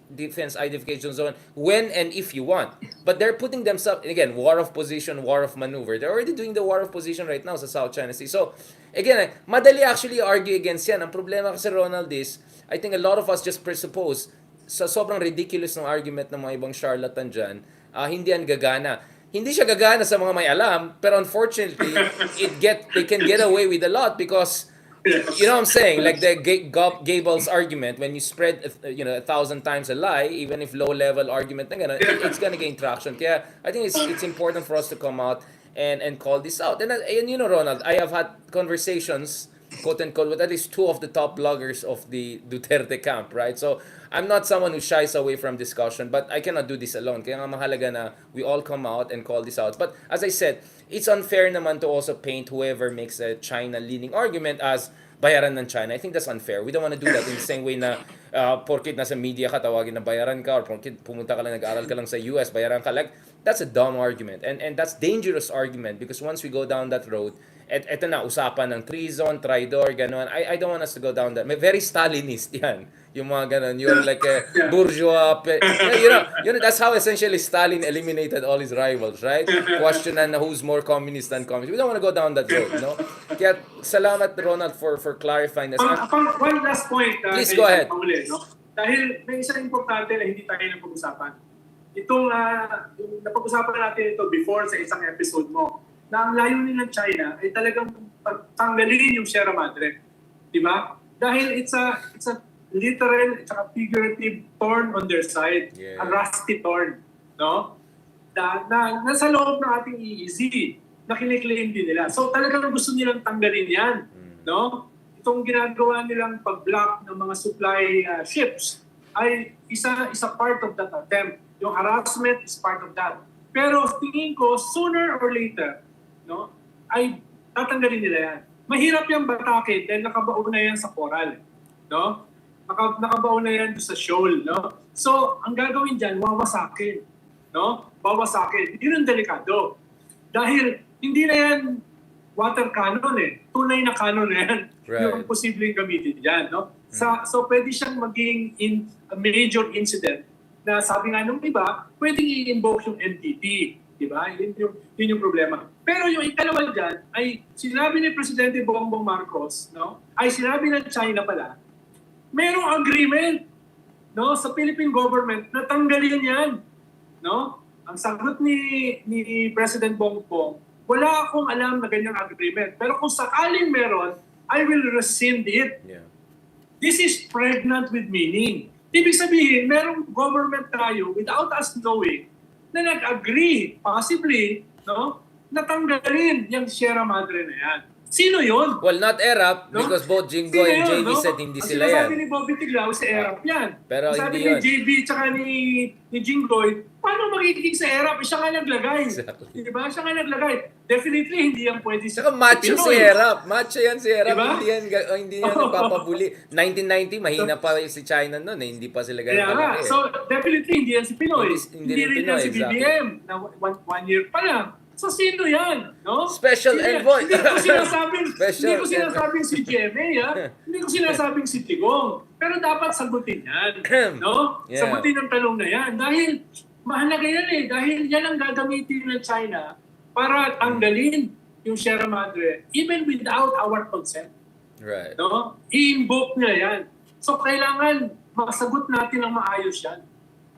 identification zone when and if you want. But they're putting themselves, again, war of position, war of maneuver. They're already doing the war of position right now sa South China Sea. So, again, madali actually argue against yan. Ang problema kasi, Ronald, is, I think a lot of us just presuppose sa sobrang ridiculous ng argument ng mga ibang charlatan dyan, hindi yan gagana. Hindi siya gagana sa mga may alam, pero unfortunately, they can get away with a lot because, you know what I'm saying? Like the Goebbels argument, when you spread, 1,000 times a lie, even if low-level argument na gano'n, it's gonna gain traction. Kaya I think it's important for us to come out and call this out. And you know, Ronald, I have had conversations, quote-unquote, with at least two of the top bloggers of the Duterte camp, right? So, I'm not someone who shies away from discussion, but I cannot do this alone. Kaya nga mahalaga na we all come out and call this out. But as I said, it's unfair naman to also paint whoever makes a China-leaning argument as bayaran ng China. I think that's unfair. We don't want to do that in the same way na porkit nasa media ka, tawagin na bayaran ka, or porkit pumunta ka lang, nag-aral ka lang sa US, bayaran ka. Like, that's a dumb argument. And that's dangerous argument because once we go down that road, eto na, usapan ng treason, traidor, gano'n. I don't want us to go down that. Very Stalinist yan. Yung mga gano'n. You're like a bourgeois. You know, that's how essentially Stalin eliminated all his rivals, right? Questionan na who's more communist than communist. We don't want to go down that road, no? Kaya salamat, Ronald, for clarifying this. One last point. Please go ahead. No? Dahil may isang importante na hindi tayo nang pag-usapan. Itong yung napag-usapan natin ito before sa isang episode mo, na ang layunin ng China ay talagang tanggalin yung Sierra Madre. Di ba? Dahil it's a literal at figurative thorn on their side. Yeah. A rusty thorn. No? Na nasa loob ng ating EEZ na kiniklaim din nila. So talagang gusto nilang tanggalin yan. No? Itong ginagawa nilang pag-block ng mga supply ships ay isa part of that attempt. Yung harassment is part of that. Pero tingin ko, sooner or later, no, ay tatanggalin nila yan. Mahirap yung batake dahil nakabaon na yan sa coral. No? Nakabaon na yan sa shoal. No? So, ang gagawin dyan, wawasakin. No? Wawasakin. Yun ang delikado. Dahil hindi na yan water cannon eh. Tunay na cannon na yan. Right. Yung posibleng gamitin dyan. No? So, pwede siyang maging a major incident na sabi nga nung iba, pwedeng i-invoke yung NTT. Diba? Yun yung problema. Pero yung ikalawa dyan ay sinabi ni Presidente Bongbong Marcos, no? Ay sinabi ng China pala, merong agreement, no, sa Philippine government na tanggalin yan. No? Ang sagot ni President Bongbong, wala akong alam na ganyang agreement. Pero kung sakaling meron, I will rescind it. Yeah. This is pregnant with meaning. Ibig sabihin, merong government tayo without us knowing na nag-agree, possibly, no, natanggalin yung Sierra Madre na yan. Sino yun? Well, not ERAP, no? Because both Jinggo and JB said hindi sila yan. Sabi ni Bobby Tiglao, si ERAP yan. Pero sabi hindi ni JB tsaka ni Jinggoy, paano magiging sa ERAP? Siya nga naglagay. Exactly. Diba? Siya nga naglagay. Definitely, hindi yan pwede sa saka macho si ERAP. Macho yan si ERAP. Diba? Hindi yan nagpapabuli. 1990, mahina pa si China noon. Hindi pa sila ganyan kalaki. So, definitely, hindi yan si Pinoy. Hindi rin yan si BBM. Na one year pa lang. So, sino yan? No? Special envoy. Hindi ko sinasabing si GMA, ha? Hindi ko sinasabing si Tigong. Pero dapat sagutin yan. No? Yeah. Sagutin ang tanong na yan. Dahil, mahalaga yan eh. Dahil yan ang gagamitin ng China para tanggalin yung Sierra Madre even without our consent. Right. No? I-invoke nila yan. So, kailangan masagot natin ang maayos yan.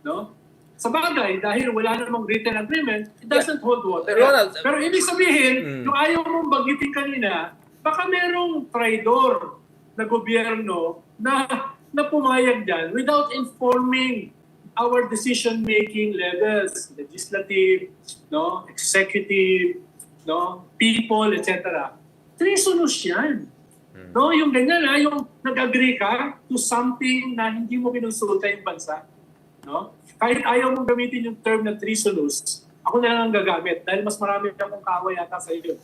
No? Sa bagay, dahil wala namang written agreement, it doesn't hold water. Ronald, pero ibig sabihin, yung ayaw mong bagitin kanina, baka merong traidor na gobyerno na pumayag dyan without informing our decision-making levels, legislative, no, executive, no, people, etc. Treasonous yan. No, yung ganyan yung nag-agree ka to something na hindi mo kinonsulta yung bansa. No? Kahit ayaw mong gamitin yung term na treasonous, ako na lang ang gagamit dahil mas marami akong kaway yata sa iyo.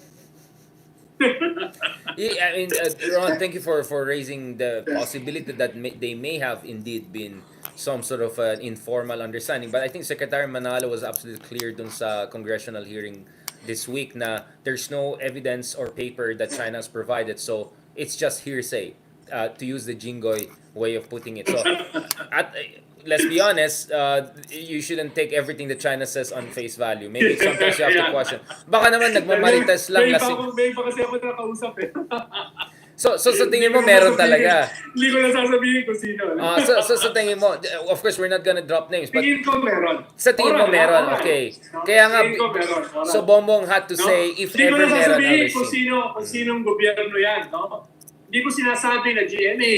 Yeah, I mean, Ron, thank you for raising the possibility that they may have indeed been some sort of an informal understanding. But I think Secretary Manalo was absolutely clear dun sa congressional hearing this week na there's no evidence or paper that China has provided. So it's just hearsay, to use the Jingoy way of putting it. So let's be honest, you shouldn't take everything that China says on face value. Maybe sometimes you have to question. Baka naman nagmamarites lang lasing. May iba kasi ako nakausap So sa tingin mo meron talaga. Hindi ko na sasabihin kung sino. So sa tingin mo, of course we're not gonna drop names, but Tingin ko meron. sa tingin mo meron, okay. Kaya nga, Tingin ko meron. so Bongbong had to say if ever meron, Hindi ko na sasabihin kung kung sinong gobyerno yan. No? Hindi ko sinasabi na GMA.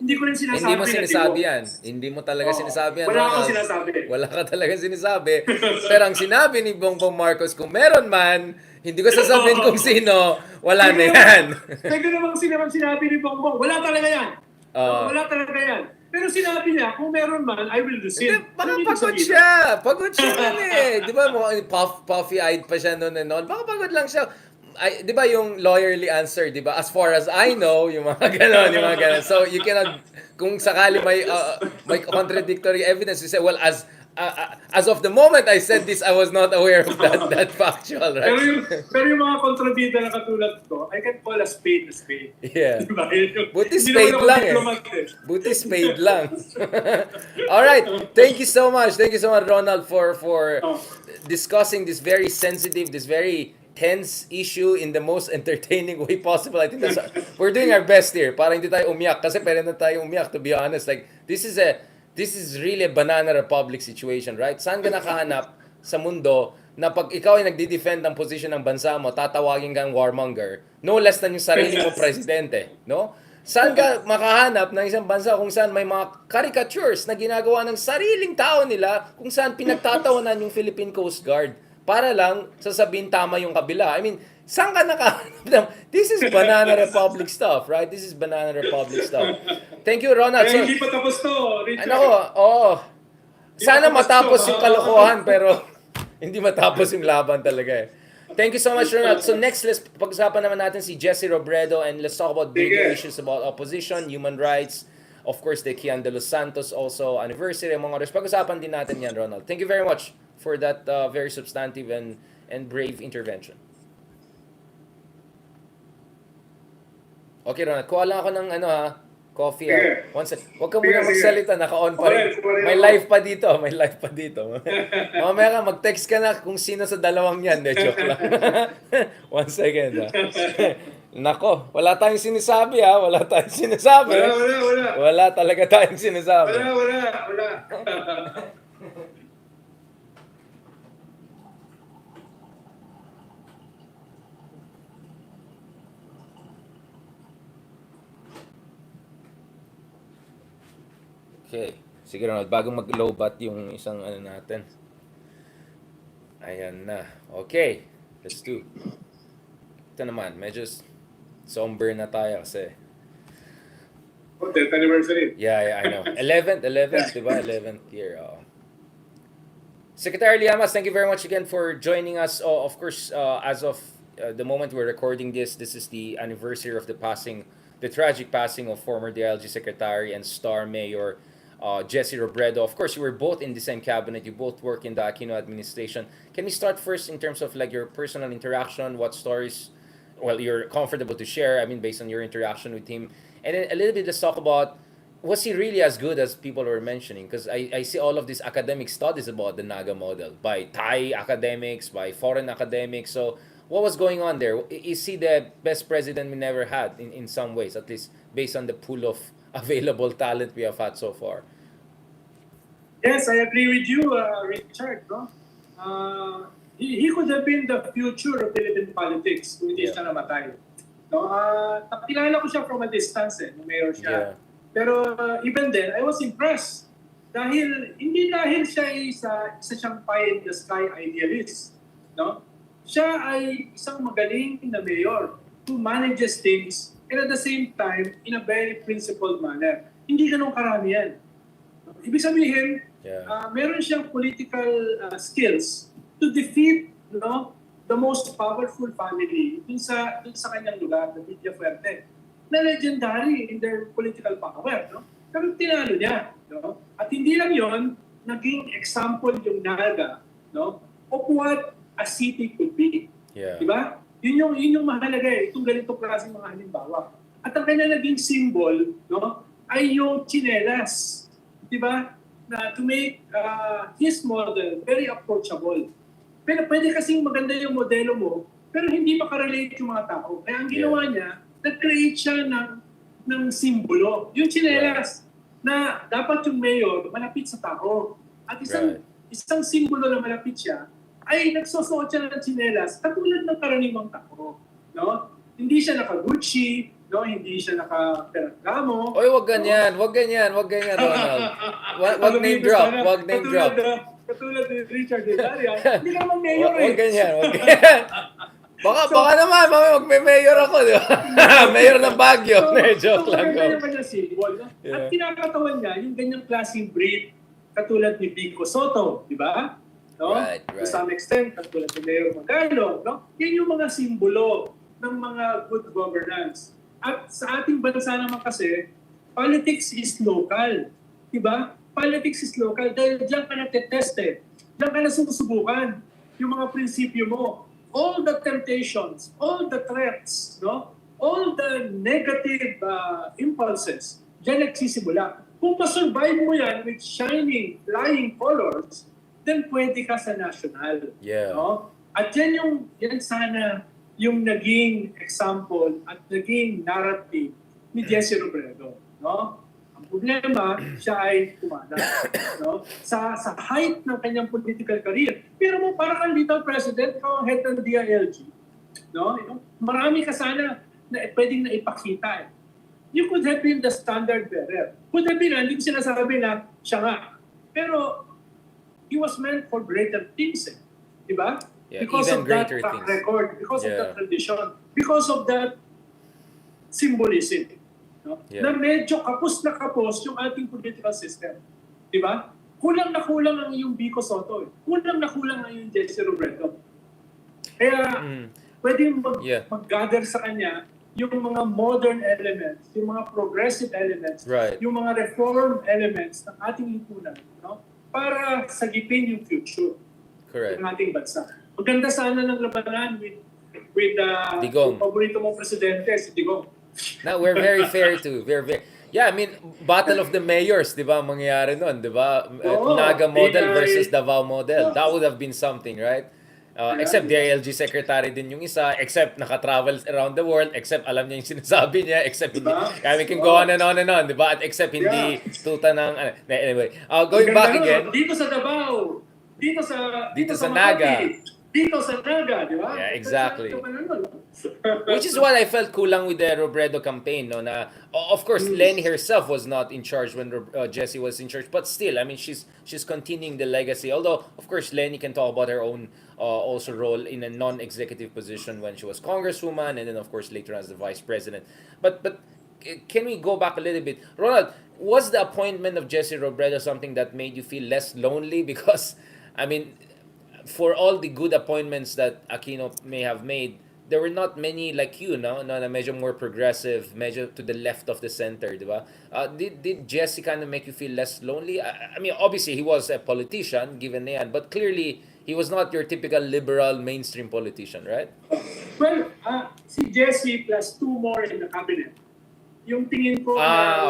Hindi ko rin sinasabi Hindi mo na sinasabi Tibo. yan. Hindi mo talaga sinasabi yan. Wala akong Ronald. sinasabi. Wala ka talaga sinasabi. Pero ang sinabi ni Bongbong Marcos, kung meron man, hindi ko sasabihin kung sino, wala na yan. Teka namang sinabi ni Bongbong, wala talaga yan. Wala talaga yan. Pero sinabi niya, kung meron man, I will rescind. Baka pagod siya. Pagod siya nun eh. Di ba, puffy-eyed pa siya noon and all. Baka pagod lang siya. Ay, di ba yung lawyerly answer, di ba? As far as I know, yung mga ganon. So, you cannot, kung sakali may contradictory evidence, you say, well, as of the moment I said this, I was not aware of that factual, right? Pero yung mga kontrabida na katulad ko, I can call a spade a spade. Yeah. Diba? Buti spade lang eh. Buti spade lang. Alright, thank you so much, Ronald, for discussing this very sensitive, this very tense issue in the most entertaining way possible. I think we're doing our best here para hindi tayo umiyak kasi pwede na tayo umiyak, to be honest. Like this is really a banana republic situation, right? Saan ka nakahanap sa mundo na pag ikaw ay nagdi-defend ng posisyon ng bansa mo, tatawagin kang warmonger, no less than yung sarili mo presidente, no? Saan ka makahanap ng isang bansa kung saan may mga caricatures na ginagawa ng sariling tao nila kung saan pinagtatawanan yung Philippine Coast Guard para lang sasabihin tama yung kabila. I mean, saan ka nakahanap ng... This is banana republic stuff, right? This is banana republic stuff. Thank you, Ronald. So, hindi pa tapos to, Richard. Sana matapos yung kalokohan, pero hindi matapos yung laban talaga eh. Thank you so much, Ronald. So next, let's pag-usapan naman natin si Jesse Robredo and let's talk about bigger issues about opposition, human rights, of course, the Kian de los Santos also anniversary, among others. Pag-usapan din natin yan, Ronald. Thank you very much for that very substantive and brave intervention. Okay, Ronald. Kuha lang ako ng coffee. One sec. Huwag ka muna magsalita. Naka-on pa rin. May live pa dito. Mamaya ka, mag-text ka na kung sino sa dalawang yan. Joke lang. One second. Nako, wala tayong sinasabi Wala tayong sinasabi. Wala talaga tayong sinasabi. Wala. Okay. Sige Ronald, bagong mag-lowbat yung isang natin. Ayan na. Okay. Let's do. Ito naman, medyo somber na tayo kasi. 10th anniversary. Yeah, I know. 11th, diba? 11th year. Secretary Llamas, thank you very much again for joining us. Of course, as of the moment we're recording this is the anniversary of the tragic passing of former DILG Secretary and Star Mayor Jesse Robredo. Of course, you were both in the same cabinet. You both work in the Aquino administration. Can we start first in terms of like your personal interaction? What stories, well, you're comfortable to share? I mean, based on your interaction with him, and then a little bit let's talk about was he really as good as people were mentioning? Because I see all of these academic studies about the Naga model by Thai academics, by foreign academics. So what was going on there? Is he the best president we never had in some ways, at least based on the pool of available talent we have had so far? Yes, I agree with you, Richard. No? He could have been the future of Philippine politics kung hindi siya namatay. No? Kilala ko siya from a distance nung mayor siya. Yeah. Pero even then, I was impressed. Hindi dahil siya isa siyang pie-in-the-sky idealist. No? Siya ay isang magaling na mayor who manages things and at the same time, in a very principled manner. Hindi ganun karami yan. Ibig sabihin, meron siyang political skills to defeat the most powerful family dun sa kanyang lugar, the Villafuerte, na legendary in their political power. No? Pero tinalo niya. No? At hindi lang yon, naging example yung Naga, no, of what a city could be. Yeah. Diba? Yun yung mahalaga itong ganitong klaseng mga halimbawa. At ang kanya naging symbol, no, ay yung tsinelas. Diba? Na to make his model very approachable. Pero pwede kasing maganda yung modelo mo, pero hindi makarelate yung mga tao. Kaya ang ginawa niya, nag-create siya ng simbolo. Yung tsinelas, na dapat yung mayor malapit sa tao. At isang simbolo na malapit siya, ay nagsusuot siya ng tsinelas katulad ng karaniwang tao. No? Hindi siya naka-Gucci, no? Hindi siya naka-Ferragamo. Oy, wag ganyan, Ronald. Wag name drop. Katulad ni Richard De Daria, hindi ka naman mayor Wag ganyan. Baka naman, magme-mayor ako, di ba? Mayor ng Baguio. Joke lang ko. Yung kanyang symbol. No? At kinakatawan niya, yung ganyang klaseng breed, katulad ni Vico Soto, di ba? No? Right. To some extent, katulad ni Mayor Magalong. No? Yan yung mga simbolo ng mga good governance. At sa ating bansa naman kasi, politics is local. Di ba? Politics is local dahil diyan ka nateteste. Diyan ka na susubukan yung mga prinsipyo mo. All the temptations, all the threats, no? All the negative impulses, diyan nagsisimula. Kung ma-survive mo yan with shining, flying colors, then pwede ka sa national. Yeah. No? At yan sana yung naging example at naging narrative ni Jesse Robredo. No? Ang problema, siya ay tumada. No? Sa height ng kanyang political career. Pero mo, para kang little president, ikaw ang head ng DILG. No? Marami ka sana na pwedeng naipakita. You could have been the standard bearer. Could have been, hindi ko sinasabi na siya nga. Pero, he was meant for greater things. Diba? Yeah, because even of that greater track things. record, because of that tradition, because of that symbolism. No? Yeah. Na medyo kapos na kapos yung ating political system. Diba? Kulang na kulang ang iyong Vico Soto. Kulang na kulang ang iyong Jesse Robredo. Kaya, pwedeng mag-gather sa kanya yung mga modern elements, yung mga progressive elements, yung mga reform elements ng ating lipunan, no? Para sagipin yung future ng ating bansa. Maganda sana ng labanan with Digong. Paborito mong presidente, si Digong. No, we're very fair too. Yeah, I mean, battle of the mayors, di ba, mangyayari nun, di ba? Naga model versus Davao model. That would have been something, right? Except DILG secretary din yung isa, except naka-travel around the world, except alam niya yung sinasabi niya, except hindi. I mean, can go on and on, di ba? At except hindi tuta ng... Anyway, going back again. Dito sa Davao, dito sa Naga. Dito sa Naga, di ba? Yeah, exactly. Which is what I felt kulang with the Robredo campaign, no? Na of course Lenny herself was not in charge when Jessie was in charge, but still, I mean, she's continuing the legacy. Although of course Lenny can talk about her own also role in a non-executive position when she was congresswoman, and then of course later as the vice president. But can we go back a little bit, Ronald? Was the appointment of Jesse Robredo something that made you feel less lonely? Because I mean, for all the good appointments that Aquino may have made, there were not many like you, no? Na medyo more progressive, medyo to the left of the center, di ba? Did Jesse kind of make you feel less lonely? I mean, obviously, he was a politician, given na yan, but clearly, he was not your typical liberal mainstream politician, right? Well, si Jesse plus two more in the cabinet. Yung tingin ko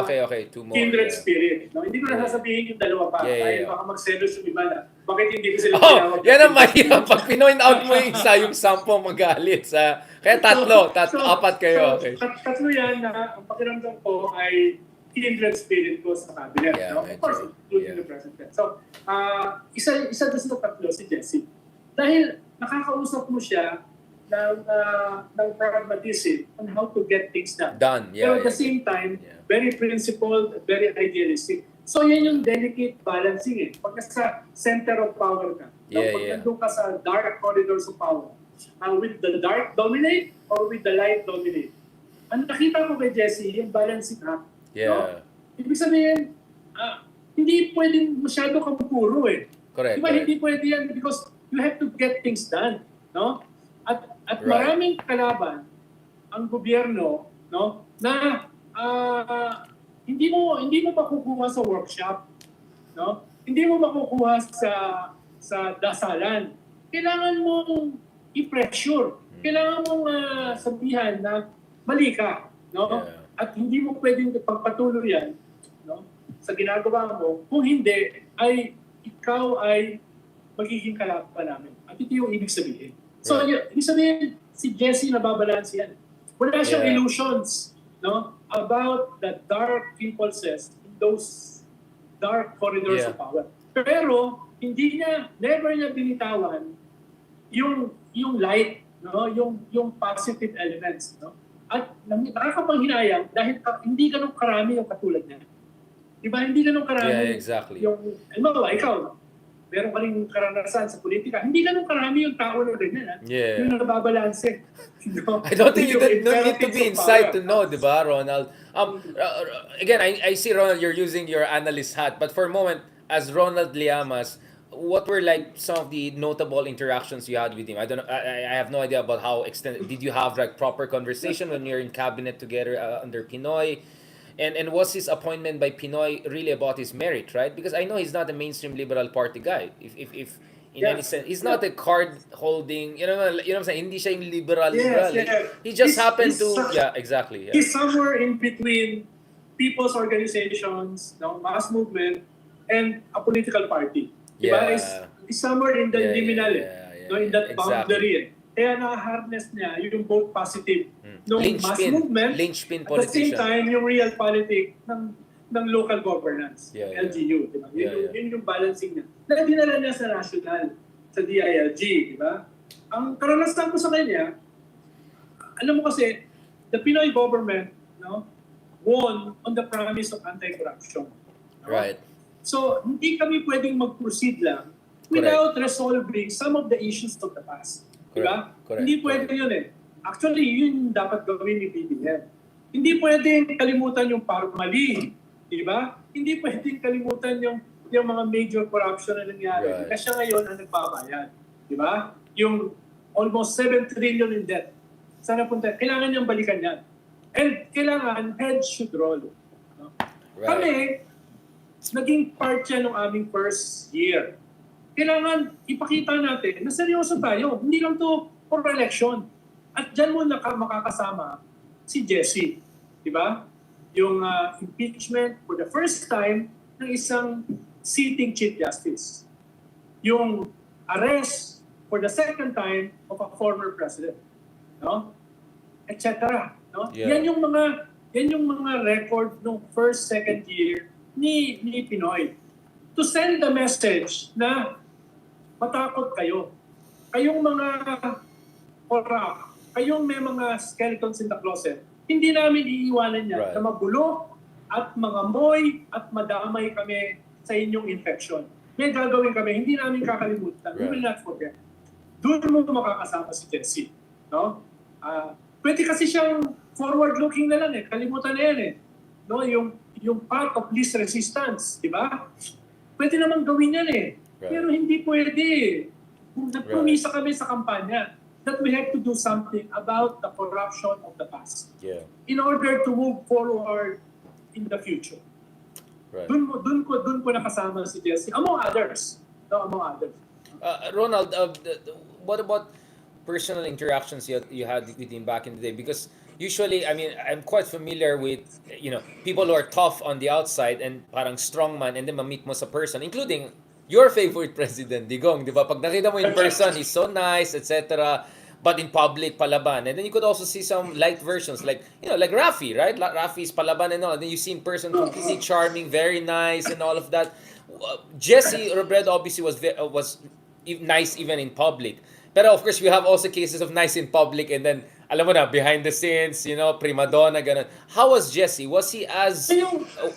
okay. Two more. Kindred spirit. No? Hindi ko na sasabihin yung dalawa pa. Dahil baka magselos yung iba na. Bakit hindi ko sila tinawag? Yan ang mahirap. Pag pinoint out mo yung isa, yung 10 magalit sa... Kaya apat kayo. Okay. Tatlo yan na ang pakiramdam ko ay kindred spirit ko sa cabinet. Yeah, no? Of course, including the president. So, isa doon sa tatlo, si Jesse. Dahil nakakausap mo siya ng pragmatism on how to get things done. Pero at the same time, very principled, very idealistic. So yan yung delicate balancing eh. Pagka sa center of power ka, pag nandun ka sa dark corridors of power, will the dark dominate or will the light dominate? ang nakita ko kay Jesse, yung balancing act. Yeah. No? Ibig sabihin, hindi pwedeng masyado kang puro eh. Correct, Diba, correct. hindi pwede yan because you have to get things done. No? At Right. maraming kalaban ang gobyerno, no, na hindi mo makukuha sa workshop, no? Hindi mo makukuha sa dasalan. Kailangan mong i-pressure. Kailangan mong sabihan na mali ka, no? Yeah. At hindi mo pwedeng pagpatuloy yan, no? Sa ginagawa mo, kung hindi ay ikaw ay magiging kalaban namin. At ito yung ibig sabihin. So, ibig sabihin, si Jesse nababalanse yan. Wala siyang illusions, no, about the dark impulses in those dark corridors of power. Pero never niya binitawan yung light, no, yung positive elements, no. At nakakapanghinayang dahil hindi ganun karami yung katulad niya. Diba? Hindi ganun karami. Yeah, exactly. Ikaw, meron ka rin karanasan sa politika. Hindi ganun karami yung tao na ganyan. Yeah. Yung nababalanse. No? I don't think you don't need to be inside to power. know, di ba, Ronald? Again, I see, Ronald, you're using your analyst hat. But for a moment, as Ronald Llamas, what were like some of the notable interactions you had with him? I don't know. I have no idea about how extended. Did you have like proper conversation when you're in cabinet together under Pinoy? And was his appointment by Pinoy really about his merit, right? Because I know he's not a mainstream Liberal Party guy. If in any sense, he's not a card holding, you know what I'm saying? Hindi siya yung liberal. He just happened to, exactly. Yeah. He's somewhere in between people's organizations, no, mass movement, and a political party. Diba? He's somewhere in the liminal, no, in that boundary. Kaya na-harness niya yung both positive ng mass movement, linchpin at the same time yung real politic ng local governance, LGU. Diba? Yun yung balancing niya. Na dinala niya sa national, sa DILG. Diba? Ang karanasan ko sa kanya, alam mo kasi, the Pinoy government, no, won on the promise of anti-corruption. No? Right. So, hindi kami pwedeng mag-proceed lang without resolving some of the issues of the past. Diba? Hindi pwede yun eh. Actually, yun dapat gawin ni BBM. Hindi pwedeng kalimutan yung parmali. Diba? Hindi pwedeng kalimutan yung mga major corruption na nangyari. Kasi ngayon ang nagbabayad. Diba? Yung almost 7 trillion in debt. Sana punta. Kailangan niyang balikan yan. And kailangan heads should roll. No? Kami, naging part yan ng aming first year. Kailangan ipakita natin na seryoso tayo. Hindi lang to for election. At dyan mo makakasama si Jesse. Diba? Yung impeachment for the first time ng isang sitting Chief Justice. Yung arrest for the second time of a former president. No? Etc. No? Yan yung mga record ng first, second year ni Pinoy. To send the message na matakot kayo. Kayong mga corrupt, kayong may mga skeletons in the closet, hindi namin iiwanan yan na magulo at mangamoy at madamay kami sa inyong infection. May gagawin kami, hindi namin kakalimutan. We will not forget. Doon mo makakasama si Jesse. No? Pwede kasi siyang forward-looking na lang eh. Kalimutan na yan eh. No? Yung part of least resistance, di ba? Pwede naman gawin yan eh. Pero hindi pwede. Nagpumisa kami sa kampanya that we have to do something about the corruption of the past in order to move forward in the future. Doon ko nakasama si Jesse, among others. No, among others. Ronald, what about personal interactions you had with him back in the day? Because usually, I mean, I'm quite familiar with, people who are tough on the outside and parang strongman, and then ma-meet mo sa person, including your favorite president, Digong, di ba? Pag nakita mo in person, he's so nice, etc. But in public, palaban. And then you could also see some light versions, like Rafi, right? Rafi's palaban and all. And then you see in person, completely charming, very nice, and all of that. Jesse Robredo obviously was nice even in public. But of course, we have also cases of nice in public and then, alam mo na, behind the scenes, prima donna, ganun. How was Jesse? Was he as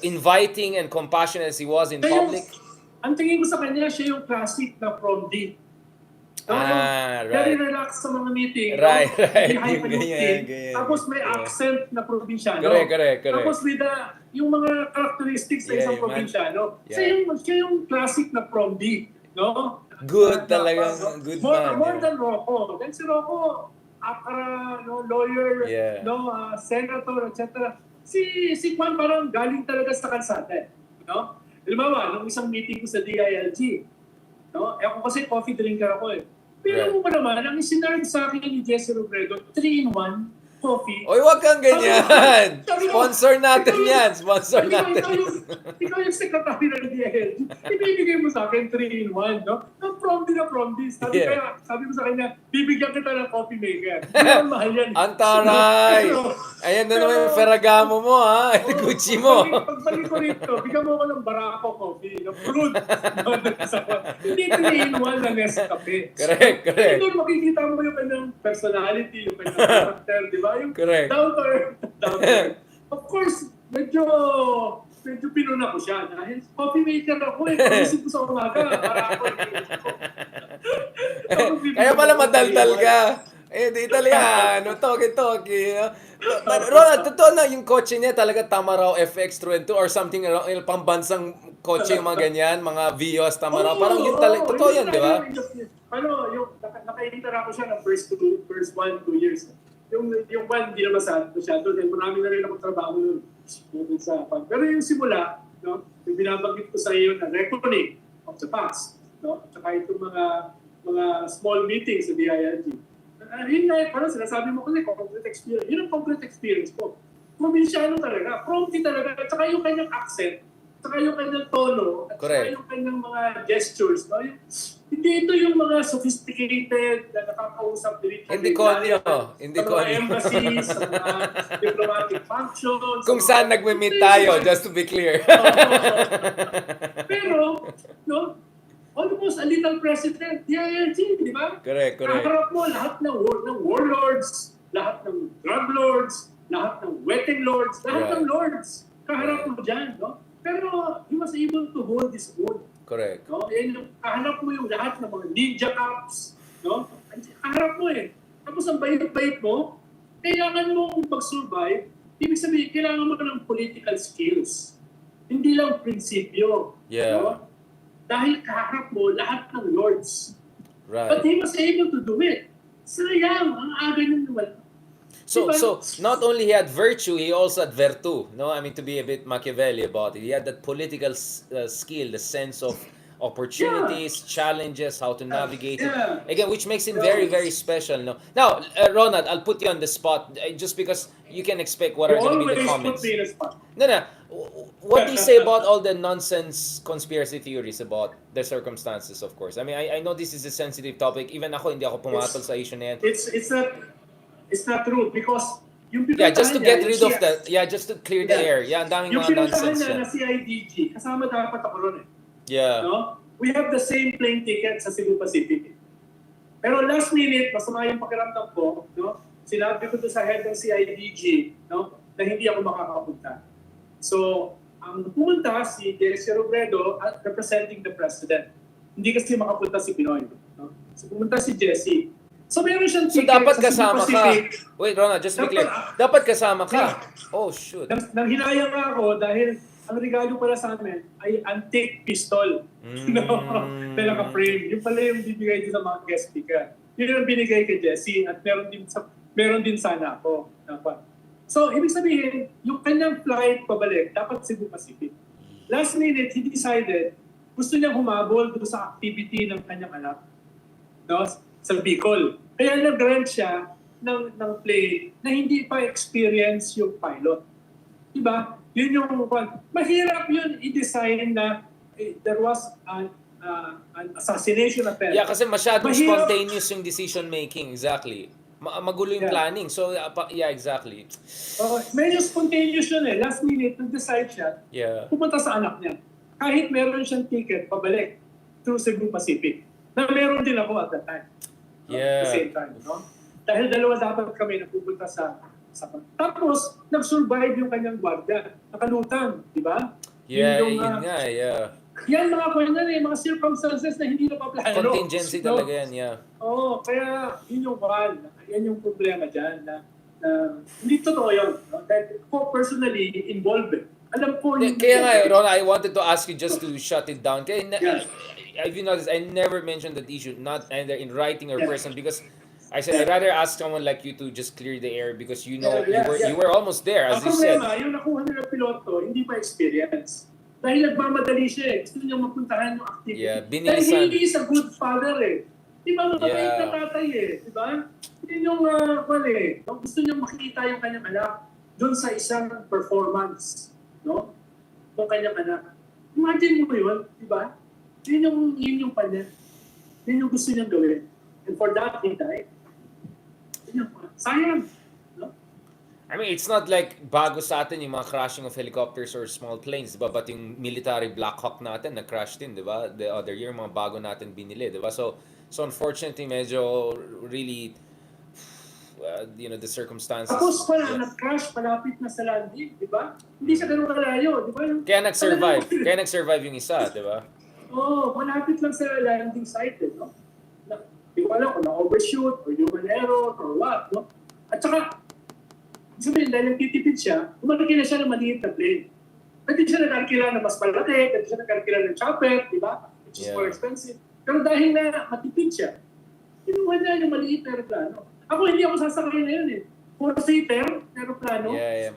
inviting and compassionate as he was in public? Ang tingin ko sa kanya, siya yung classic na prom D. Very Right. relaxed sa mga meeting. Right, right. Hindi Yung ganyan, highfalutin. ganyan. Tapos may Yeah. accent na probinsyano. Correct. Tapos with yung mga characteristics sa Yeah, isang yung man- probinsyano. Yeah. Siya yung classic na prom-D. No? Good Na- talaga. no? Good more, man. More Yeah. than Rocco. Then si Rocco, akara, no, lawyer, Yeah. no, senator, etc. Si Juan parang galing talaga sa kalsada. No? Halimbawa, nung isang meeting ko sa DILG, no? Ako kasi coffee drinker ako eh. Pero mo naman, ang isinarve sa akin ni Jesse Robredo, 3-in-1 coffee. Oy, wag kang ganyan. Sabi ko, Sponsor natin yan. Sponsor natin. Ikaw yung secretary ng DILG. Ibibigay mo sa akin 3-in-1, no? Prom din. Sabi ko sa kanya, bibigyan kita ng coffee maker. Hindi naman mahal yan. Antaray! Ayan na naman yung Ferragamo mo, ha? Gucci mo. Pagbalik ko rito, bigyan mo ako ng Barako coffee, ng fruit. Hindi 3-in-1 na Nescafe. Correct. Doon makikita mo yung kanyang personality, yung kanyang character, di ba? Yung Correct. down to earth. Of course, medyo pinuna ko siya. Dahil coffee maker ako eh. Pagising ko sa umaga, Barako. Kaya pala madaldal ka. Di Italiano, toki. Ronald, totoo na yung kotse niya talaga Tamaraw FX22 or something, pambansang kotse yung mga ganyan, mga Vios Tamaraw. Parang yun talaga, totoo yan, di ba? Yung nakaintera ko siya ng first 1-2 years. Yung one, hindi naman masyado. Marami na rin ako trabaho yun. Pero yung simula, no, yung binabanggit ko sa iyo na reckoning of the past, no, at saka itong mga small meetings sa DILG. Yun nga, parang sinasabi mo kasi, concrete experience. Yun ang concrete experience ko. Provinsyano talaga, prompty talaga, at saka yung kanyang accent, at saka yung kanyang tono, at saka yung kanyang mga gestures. No? Hindi ito yung mga sophisticated na nakakausap dito. Hindi konyo. Sa mga embassies, sa mga diplomatic functions. Kung saan nagme-meet tayo, just to be clear. Pero, no, almost a little president, DILG, di ba? Correct. Kaharap mo lahat ng warlords, lahat ng drug lords, lahat ng wedding lords, lahat ng lords. Kaharap mo dyan, no? Pero he was able to hold his own. Correct. No? Kaharap mo yung lahat ng mga ninja cops, no? Kaharap mo eh. Tapos ang bayit-bayit mo, kailangan mo mag-survive, ibig sabihin, kailangan mo ng political skills. Hindi lang prinsipyo. Yeah. No? Dahil kaharap mo lahat ng lords. Right. But he was able to do it. Sayang, ang aga nung naman. So not only he had virtue, he also had virtu. No, I mean to be a bit Machiavelli about it. He had that political skill, the sense of opportunities, challenges, how to navigate it. Again, which makes him very, very special. No. Now, Ronald, I'll put you on the spot just because you can expect what are going to be the comments. Put me in a spot. No. What do you say about all the nonsense conspiracy theories about the circumstances, of course? I mean, I know this is a sensitive topic. Even ako, hindi ako pumatol sa issue na yan. It's not true because yung just to get rid of that. Just to clear the air. Ang daming yung mga nonsense niya yan. na si IDG, kasama dapat ako ron eh. Yeah. No? We have the same plane ticket sa Cebu Pacific. Pero last minute, masama yung pakiramdam ko, no? Sinabi ko to sa head ng CIDG, no? Na hindi ako makakapunta. So, ang pumunta si Jesse Robredo representing the president. Hindi kasi makapunta si Pinoy. No? So, pumunta si Jesse. So, meron siyang So, ticket dapat sa kasama Cebu ka. Pacific. Wait, Ronald, just to be clear. Dapat kasama ka. Oh, shoot. Nang hinayang nga ako dahil ang regalo pala sa amin ay antique pistol. No? Na naka-frame. Yung pala yung bibigay din sa mga guest speaker. Yun yung binigay kay Jesse at meron din sana ako. So, ibig sabihin, yung kanyang flight pabalik, dapat Cebu Pacific. Last minute, he decided, gusto niya humabol doon sa activity ng kanyang anak. No? Sa Bicol. Kaya nag-rent siya ng plane na hindi pa experience yung pilot. Diba? Yun yung mahirap yun i-design na there was an assassination attempt. Yeah, kasi masyadong spontaneous yung decision making. Exactly. Magulo yung planning. So, exactly. Medyo spontaneous yun eh. Last minute, nag-decide siya, pupunta sa anak niya. Kahit meron siyang ticket, pabalik through Cebu Pacific. Na meron din ako at that time. At the same time. No? Dahil dalawa dapat kami na pupunta sa tapos, nag-survive yung kanyang gwardiya. Nakalutang, di ba? Yun Yan mga mga circumstances na hindi napaplano. Contingency talaga yan, Kaya yun yung one. Yan yung problema dyan na hindi totoo yun. No? Dahil ako personally involved. Alam ko yung... Kaya nga, Ron, I wanted to ask you just to shut it down. Kaya, Yes. have you noticed, I never mentioned that issue, not either in writing or Yes. person, because I said I'd rather ask someone like you to just clear the air because you know Yeah. you were almost there, as Ang you said. problema, yung nakuha nila piloto, hindi pa experience. Dahil nagmamadali siya eh. Gusto niya mapuntahan yung activity. Yeah, Dahil binilisan. he is a good father eh. Di ba mabait na Yeah. tatay eh. Di ba? Yun yung gusto niya makita yung kanyang anak doon sa isang performance. No? Yung kanyang anak. Imagine mo yun, di ba? Yun yung kanya. Yun yung gusto niyang gawin. And for that, he died. Yun yung sayang. No? I mean, it's not like bago sa atin yung mga crashing of helicopters or small planes, diba? But yung military Black Hawk natin na-crash din, diba? The other year, mga bago natin binili, diba? So unfortunately, medyo really, the circumstances. Tapos pala, nag-crash, palapit na sa landing, di ba? Hindi siya ganun kalayo, di ba? Kaya nag-survive yung isa, diba? Malapit lang sa landing site, no? Di ko alam kung na-overshoot or human error or what, no? At saka, sabihin, dahil nagtitipid siya, umalaki na siya ng maliit na plane. Pwede siya nag-arkila na mas malaki, pwede siya nag-arkila ng chopper, di ba? Which is more expensive. Pero dahil na matipid siya, kinuha niya yung maliit na aeroplano. Ako, hindi ako sasakay na yun eh. Four-seater na aeroplano. Yeah.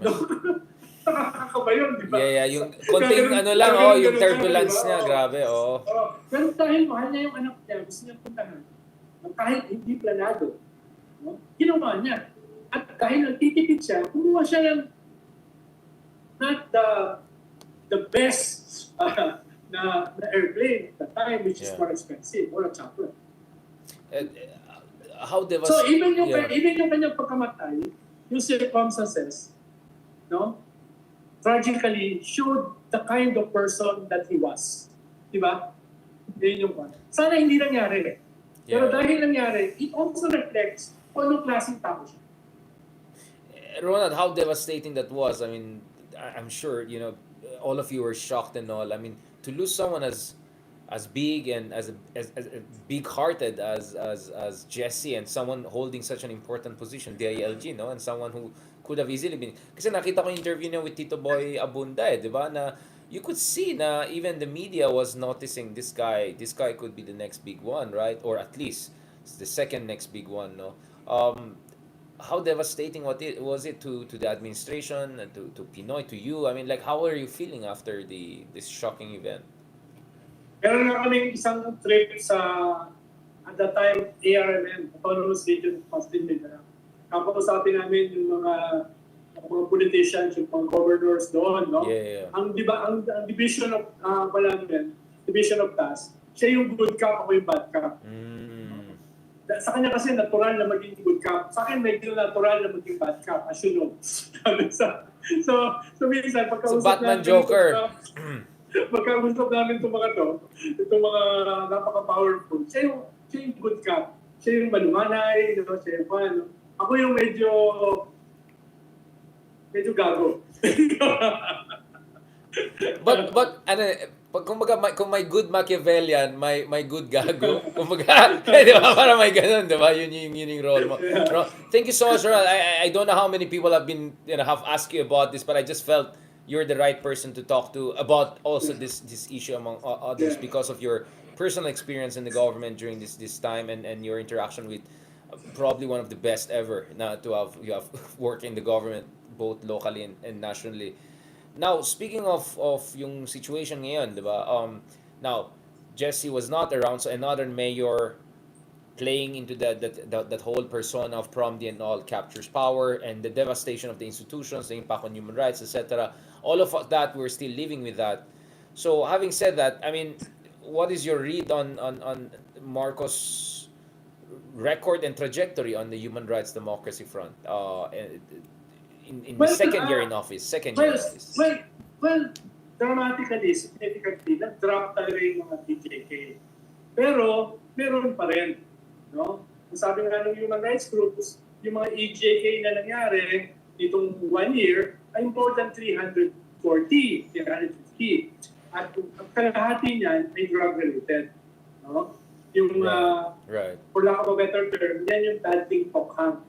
Nakakaba yun, di ba? Yeah, yung konting yung turbulence niya, grabe, Pero dahil mahal niya yung anak niya, gusto niya puntahan. Kahit hindi planado. No? Ginawa niya. At dahil nagtitipid siya, kumuha siya ng not the best na airplane at the time, which is more expensive, or a chopper. How So even yung kanyang pagkamatay, yung circumstances, no, tragically showed the kind of person that he was. Di ba? Yun yung one. Sana hindi nangyari. Pero dahil nangyari, it also reflects kung anong klaseng tao siya. Ronald, how devastating that was. I mean, I'm sure, all of you were shocked and all. I mean, to lose someone as big and as big-hearted as Jesse, and someone holding such an important position, DILG, no? And someone who could have easily been... Kasi nakita ko yung interview niya with Tito Boy Abunda, di ba? Na you could see na even the media was noticing this guy could be the next big one, right? Or at least the second next big one, no? How devastating was it to the administration, to Pinoy, to you? I mean, like, how are you feeling after this shocking event? Meron na kaming isang trip at that time, ARMM, Autonomous Region of Mindanao. Kapakusapin namin yung mga politicians, yung mga governors doon, no? Yeah. Ang division of division of task, siya yung good cop, ako yung bad cop. Sa kanya kasi natural na maging good cop. Sa akin medyo natural na maging bad cop, as you know. so minsan pagkausap Batman namin, Joker. pagkausap namin itong mga napaka-powerful, siya yung good cop. Siya yung malumanay, siya yung ano. Ako yung medyo gago. But kung may good Machiavellian, may good gago. Kumbaga, di ba? Para may ganun, di ba? Yun yung role mo. Pero, thank you so much, Ronald. I don't know how many people have asked you about this, but I just felt you're the right person to talk to about also this issue among others because of your personal experience in the government during this time and your interaction with probably one of the best ever na you have worked in the government both locally and nationally. Now, speaking of yung situation ngayon, di ba? Now, Jesse was not around, so another mayor playing into that whole persona of Promdi and all captures power and the devastation of the institutions, the impact on human rights, etc. All of that, we're still living with that. So, having said that, I mean, what is your read on Marcos' record and trajectory on the human rights democracy front? In the second year in office. Well, dramatically, significantly, nag-drop talaga yung mga EDCA. Pero, meron pa rin. No? Sabi nga ng human rights groups, yung mga EDCA na nangyari itong 1 year ay more than 350. At ang kalahati niyan ay drug-related. No? Yung, Right. for lack of a better term, yan yung dating tokhang.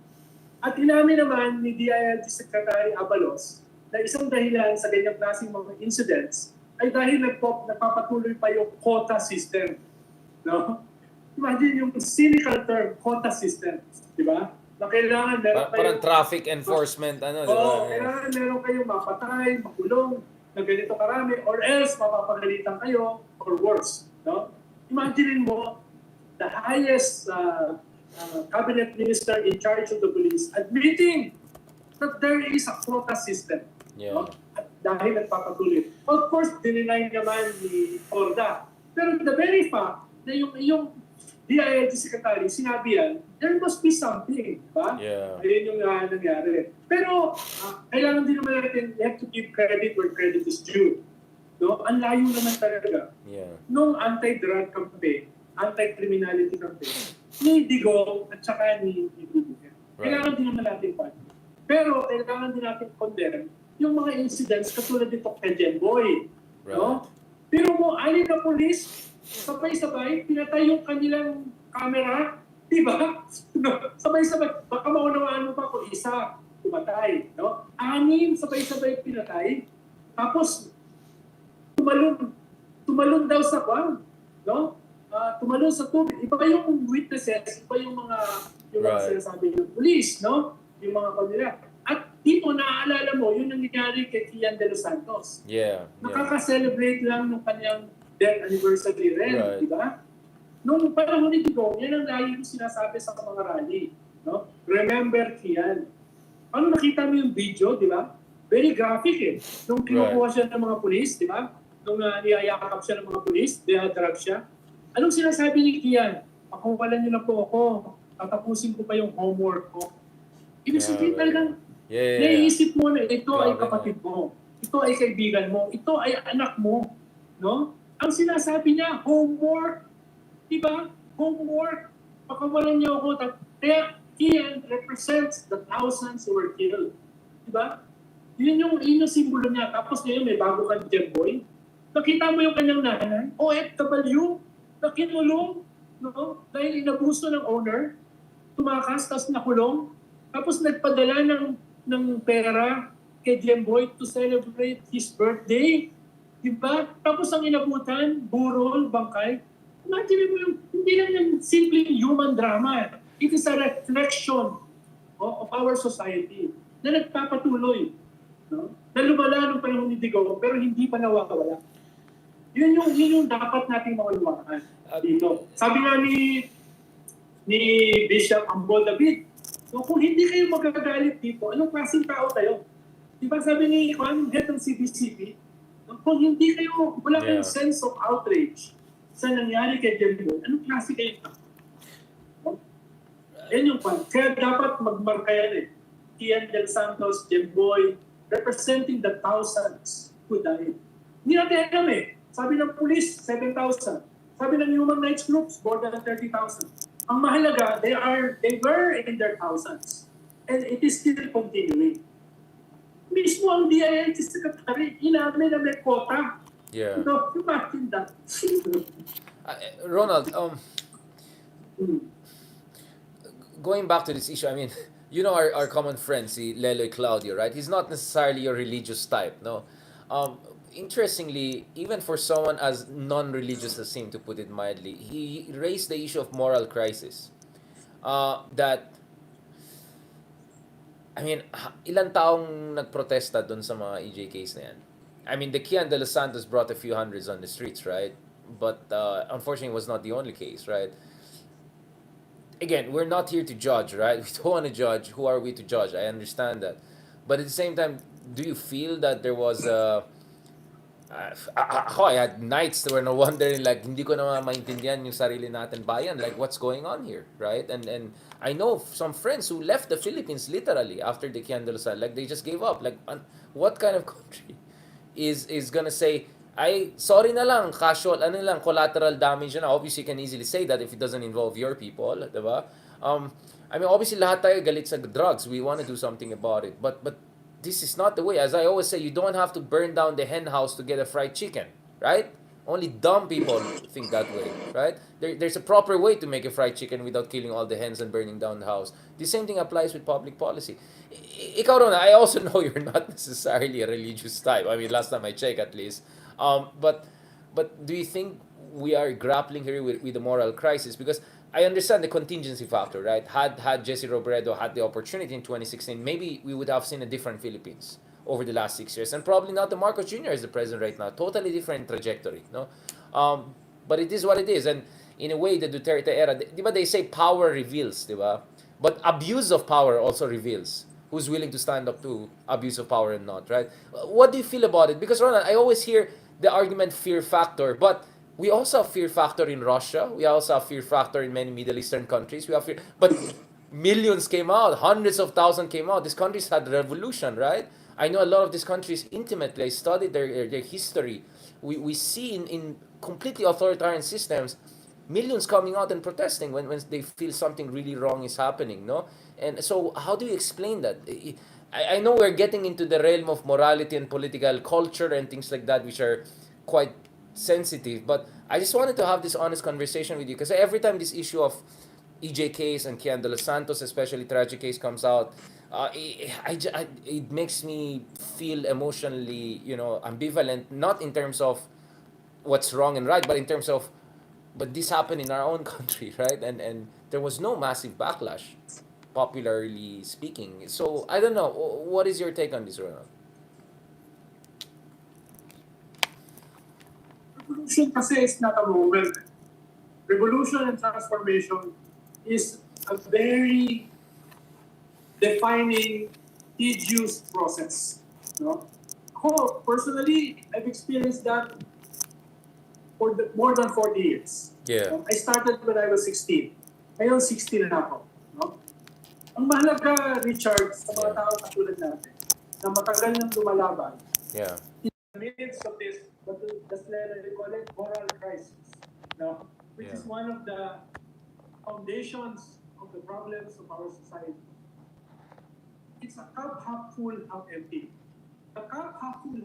At inamin naman ni DILG Secretary Abalos na isang dahilan sa ganyang klaseng mga incidents ay dahil nagpapatuloy pa yung quota system. No? Imagine yung cynical term, quota system. Di ba? Na kailangan meron Parang traffic enforcement, di ba? Kailangan meron kayong mapatay, makulong, na ganito karami, or else mapapagalitan kayo, or worse. No? Imagine mo, the highest cabinet minister in charge of the police admitting that there is a quota system. Yeah. No? At dahil nagpapatuloy. Of course, dininay naman ni Orda. Pero the very fact na yung DILG Secretary, sinabi yan, there must be something. Diba? Yeah. Ayun yung nangyari. Pero, kailangan din naman natin, you have to give credit where credit is due. No? Ang layo naman talaga. Yeah. Nung anti-drug campaign, anti-criminality campaign, ni Digong at saka ni Dudugan. Kailangan din naman natin pa. Pero kailangan din natin condemn yung mga incidents katulad dito kay Jemboy. Right. No? Pero mo, alin na police, sabay-sabay, pinatay yung kanilang camera, di ba? No? Sabay-sabay, baka maunawaan mo pa kung isa, pumatay. No? 6 sabay-sabay pinatay, tapos tumalon daw sa kwan. No? Tumalon sa tubig. Iba yung witnesses, iba yung mga sinasabi ng police, no? Yung mga kanila. At dito, naaalala mo, yun ang nangyari kay Kian de los Santos. Yeah. Nakaka-celebrate lang ng kanyang death anniversary rin, Right. di ba? Nung panahon ni Digong, yan ang lagi yung sinasabi sa mga rally. No? Remember Kian. Ano nakita mo yung video, di ba? Very graphic eh. Nung kinukuha siya ng mga police, di ba? Nung niyayakap siya ng mga police, drug siya. Anong sinasabi ni Kian? Pakawalan niyo na po ako. Tatapusin ko pa yung homework ko. Ibig sabihin talagang naiisip mo na ito ay kapatid mo. Ito ay kaibigan mo. Ito ay anak mo. No? Ang sinasabi niya, homework. Diba? Homework. Pakawalan niyo ako. Kaya Kian represents the thousands who were killed. Diba? Yun yung simbolo niya. Tapos ngayon may bago kang Jemboy. Nakita mo yung kanyang nanay, OFW, na kinulong, no? Dahil inabuso ng owner, tumakas, tapos nakulong, tapos nagpadala ng pera kay Jemboy to celebrate his birthday. Diba? Tapos ang inabutan, burol, bangkay. Imagine mo yung, hindi lang yung simpleng human drama. It is a reflection of our society na nagpapatuloy. No? Na lumala nung panahon ni Digong, pero hindi pa nawawala. Yun yung dapat nating mauliwakan dito. Sabi nga ni Bishop Ambol David, so kung hindi kayo magagalit dito, anong klaseng tao tayo? Diba sabi ni head ng CBCP, kung hindi kayo, wala kayong sense of outrage sa nangyari kay Jemboy, anong klase kayo tao? Yan yung point. Kaya dapat magmarka yan eh. Kian del Santos, Jemboy, representing the thousands who died. Hindi natin alam eh. Sabi ng police, 7,000. Sabi ng human rights groups, more than 30,000. Ang mahalaga, they were in their thousands. And it is still continuing. Mismo ang DILG Secretary, inamin na may quota. Yeah. So, imagine that. Ronald, going back to this issue, I mean, you know our common friend, si Leloy Claudio, right? He's not necessarily a religious type, no? Interestingly, even for someone as non-religious as him, to put it mildly, he raised the issue of moral crisis. That, I mean, ilan taong nagprotesta dun sa mga EJKs na yan? I mean, the Kian de los Santos brought a few hundreds on the streets, right? But unfortunately, it was not the only case, right? Again, we're not here to judge, right? We don't want to judge. Who are we to judge? I understand that. But at the same time, do you feel that there was I had nights where no wondering, like, hindi ko na maintindihan yung sarili natin bayan. Like, what's going on here, right? And I know some friends who left the Philippines literally after the Kian de los Santos. Like, they just gave up. Like, what kind of country is gonna say, ay, sorry na lang, casual, collateral damage na. Obviously, you can easily say that if it doesn't involve your people, diba? I mean, obviously, lahat tayo galit sa drugs. We want to do something about it. But this is not the way. As I always say, you don't have to burn down the hen house to get a fried chicken, right? Only dumb people think that way, right? There's a proper way to make a fried chicken without killing all the hens and burning down the house. The same thing applies with public policy. Ikaw, Rona, I also know you're not necessarily a religious type. I mean, last time I checked at least. But do you think we are grappling here with a moral crisis? Because I understand the contingency factor, right? Had Jesse Robredo had the opportunity in 2016, maybe we would have seen a different Philippines over the last 6 years, and probably not the Marcos Jr. is the president right now. Totally different trajectory, no? But it is what it is, and in a way, the Duterte era, di ba they say power reveals, di ba? But abuse of power also reveals who's willing to stand up to abuse of power and not, right? What do you feel about it? Because Ronald, I always hear the argument fear factor, but we also have fear factor in Russia. We also have fear factor in many Middle Eastern countries. We have fear, but millions came out, hundreds of thousands came out. These countries had revolution, right? I know a lot of these countries intimately. I studied their history. We see in completely authoritarian systems millions coming out and protesting when they feel something really wrong is happening, no? And so how do you explain that? I know we're getting into the realm of morality and political culture and things like that, which are quite sensitive, but I just wanted to have this honest conversation with you because every time this issue of EJ case and Kian de los Santos, especially tragic case, comes out, it makes me feel emotionally, ambivalent, not in terms of what's wrong and right, but in terms of, but this happened in our own country, right? And there was no massive backlash, popularly speaking. So I don't know. What is your take on this, Ronald? Revolution kasi is not a movement. Revolution and transformation is a very defining, tedious process. No? Ako, personally, I've experienced that for more than 40 years. Yeah. I started when I was 16. Ngayon, 16 na ako. No? Ang mahalaga, Richard, sa mga tao katulad natin, na matagal nang lumalaban, Yeah. in the midst of this, what they call it, moral crisis, no? Which is one of the foundations of the problems of our society. It's a cup half full, half empty. The cup half full,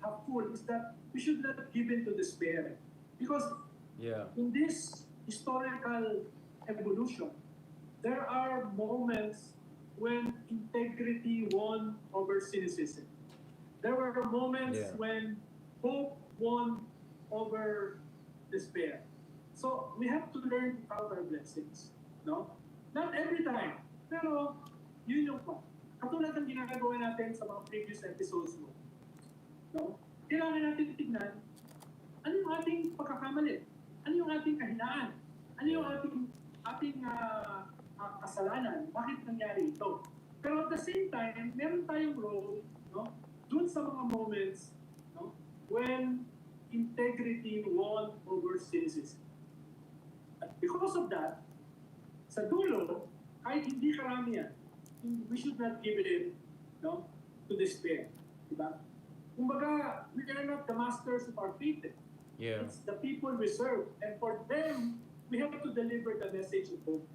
half full is that we should not give in to despair. Because in this historical evolution, there are moments when integrity won over cynicism. There were moments when hope won over despair. So we have to learn to count our blessings. No? Not every time. Pero yun yung pa. Katulad ng ginagawa natin sa mga previous episodes mo. No? Kailangan natin tignan ano yung ating pagkakamali? Ano yung ating kahinaan? Ano yung ating kasalanan? Bakit nangyari ito? Pero at the same time, meron tayong role, no? Dun sa mga moments, no? When integrity won over cynicism. At because of that, sa dulo, kahit hindi karamihan, we should not give it in, no? To despair. Diba? Kumbaga, we are not the masters of our fate. Yeah. It's the people we serve. And for them, we have to deliver the message of hope.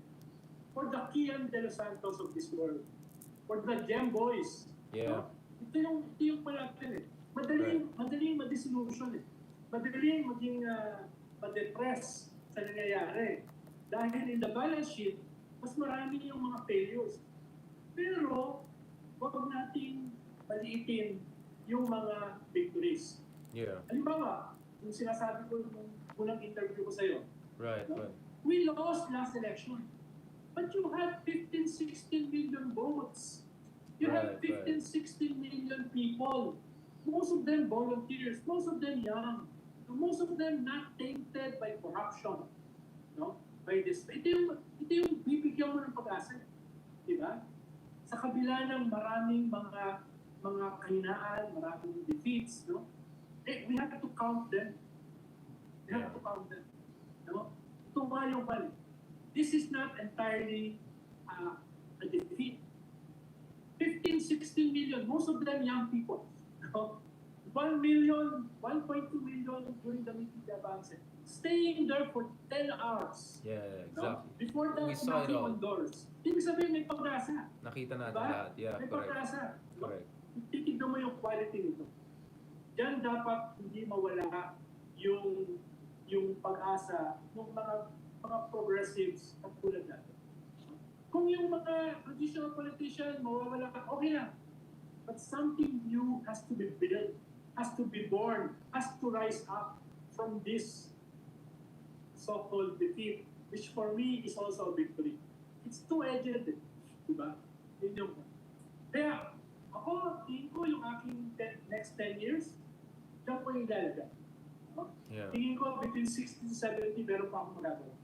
For the Kian de los Santos of this world. For the Gem Boys. Yeah. No? Ito yung pala natin eh. Madaling ma-disillusion eh. Madaling maging ma-depress sa nangyayari. Dahil in the balance sheet, mas marami yung mga failures. Pero, wag nating maliitin yung mga victories. Yeah. Halimbawa, yung sinasabi ko nung unang interview ko sa'yo. Right, No? right. We lost last election. But you had 15, 16 million votes. You had 15, 16 million people. Most of them volunteers. Most of them young. Most of them not tainted by corruption. No? By this. Ito yung bibigyan mo ng pag-asa. Diba? Sa kabila ng maraming mga kahinaan, maraming defeats, no? We have to count them. We have to count them. No? Ito nga yung bali. This is not entirely a defeat. 15, 16 million, most of them young people. No? 1 million, 1.2 million during the media advance. Staying there for 10 hours. Yeah, exactly. No? Before that, We saw it knocking all. on doors. Ibig sabihin, may pag-asa. Nakita natin Diba? lahat. Yeah, May correct. pag-asa. Correct. Titignan mo yung quality nito. Diyan dapat hindi mawala yung pag-asa ng mga progressives katulad natin. Kung yung mga traditional politician, mawawala ka, okay lang. But something new has to be built, has to be born, has to rise up from this so-called defeat, which for me is also a victory. It's two-edged, di ba? Yun yung. Kaya, ako, tingin ko yung aking next 10 years, diyan ko yung ilalagay. No? Yeah. Tingin ko, between 60 to 70, meron pa akong magagawa.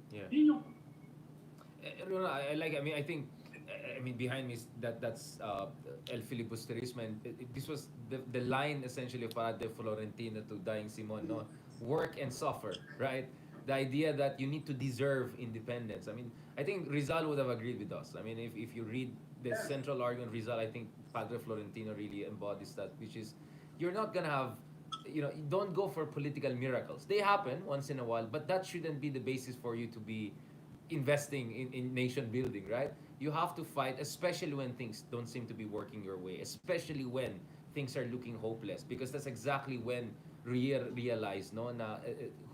Yeah. Yun yung. I think behind me is that's El Filibusterismo, and this was the line essentially of Padre Florentino to Dying Simon, no? Work and suffer, right? The idea that you need to deserve independence. I think Rizal would have agreed with us. If you read the central argument of Rizal, I think Padre Florentino really embodies that, which is you're not gonna have, don't go for political miracles. They happen once in a while, but that shouldn't be the basis for you to be investing in nation building, right? You have to fight, especially when things don't seem to be working your way, especially when things are looking hopeless, because that's exactly when realize, no, na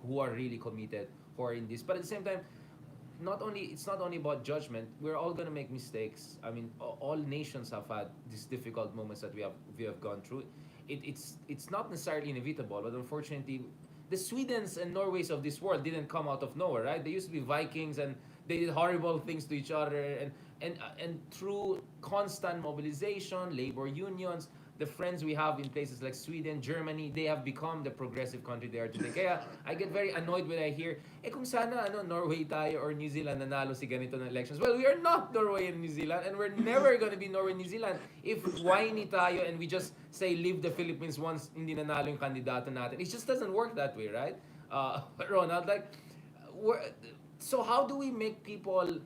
who are really committed, who are in this. But at the same time, it's not only about judgment. We're all gonna make mistakes. All nations have had these difficult moments that we have gone through. It's not necessarily inevitable, but unfortunately, the Swedens and Norways of this world didn't come out of nowhere, right? They used to be Vikings, and they did horrible things to each other, and through constant mobilization, labor unions, the friends we have in places like Sweden, Germany, they have become the progressive country they are today. Kaya I get very annoyed when I hear, kung sana Norway tayo or New Zealand nanalo si ganito ng elections. Well, we are not Norway and New Zealand, and we're never going to be Norway and New Zealand if whiny tayo and we just say leave the Philippines once hindi nanalo yung kandidato natin. It just doesn't work that way, right? Ronald, so how do we make people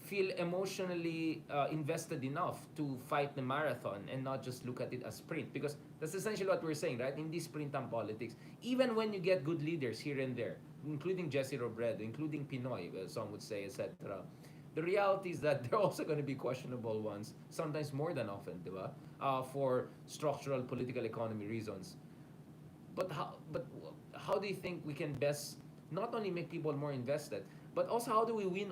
feel emotionally invested enough to fight the marathon and not just look at it as sprint? Because that's essentially what we're saying, right? In this sprint and politics, even when you get good leaders here and there, including Jesse Robredo, including Pinoy, some would say, etc., the reality is that there are also going to be questionable ones, sometimes more than often, diba? For structural political economy reasons. But how do you think we can best not only make people more invested, but also how do we win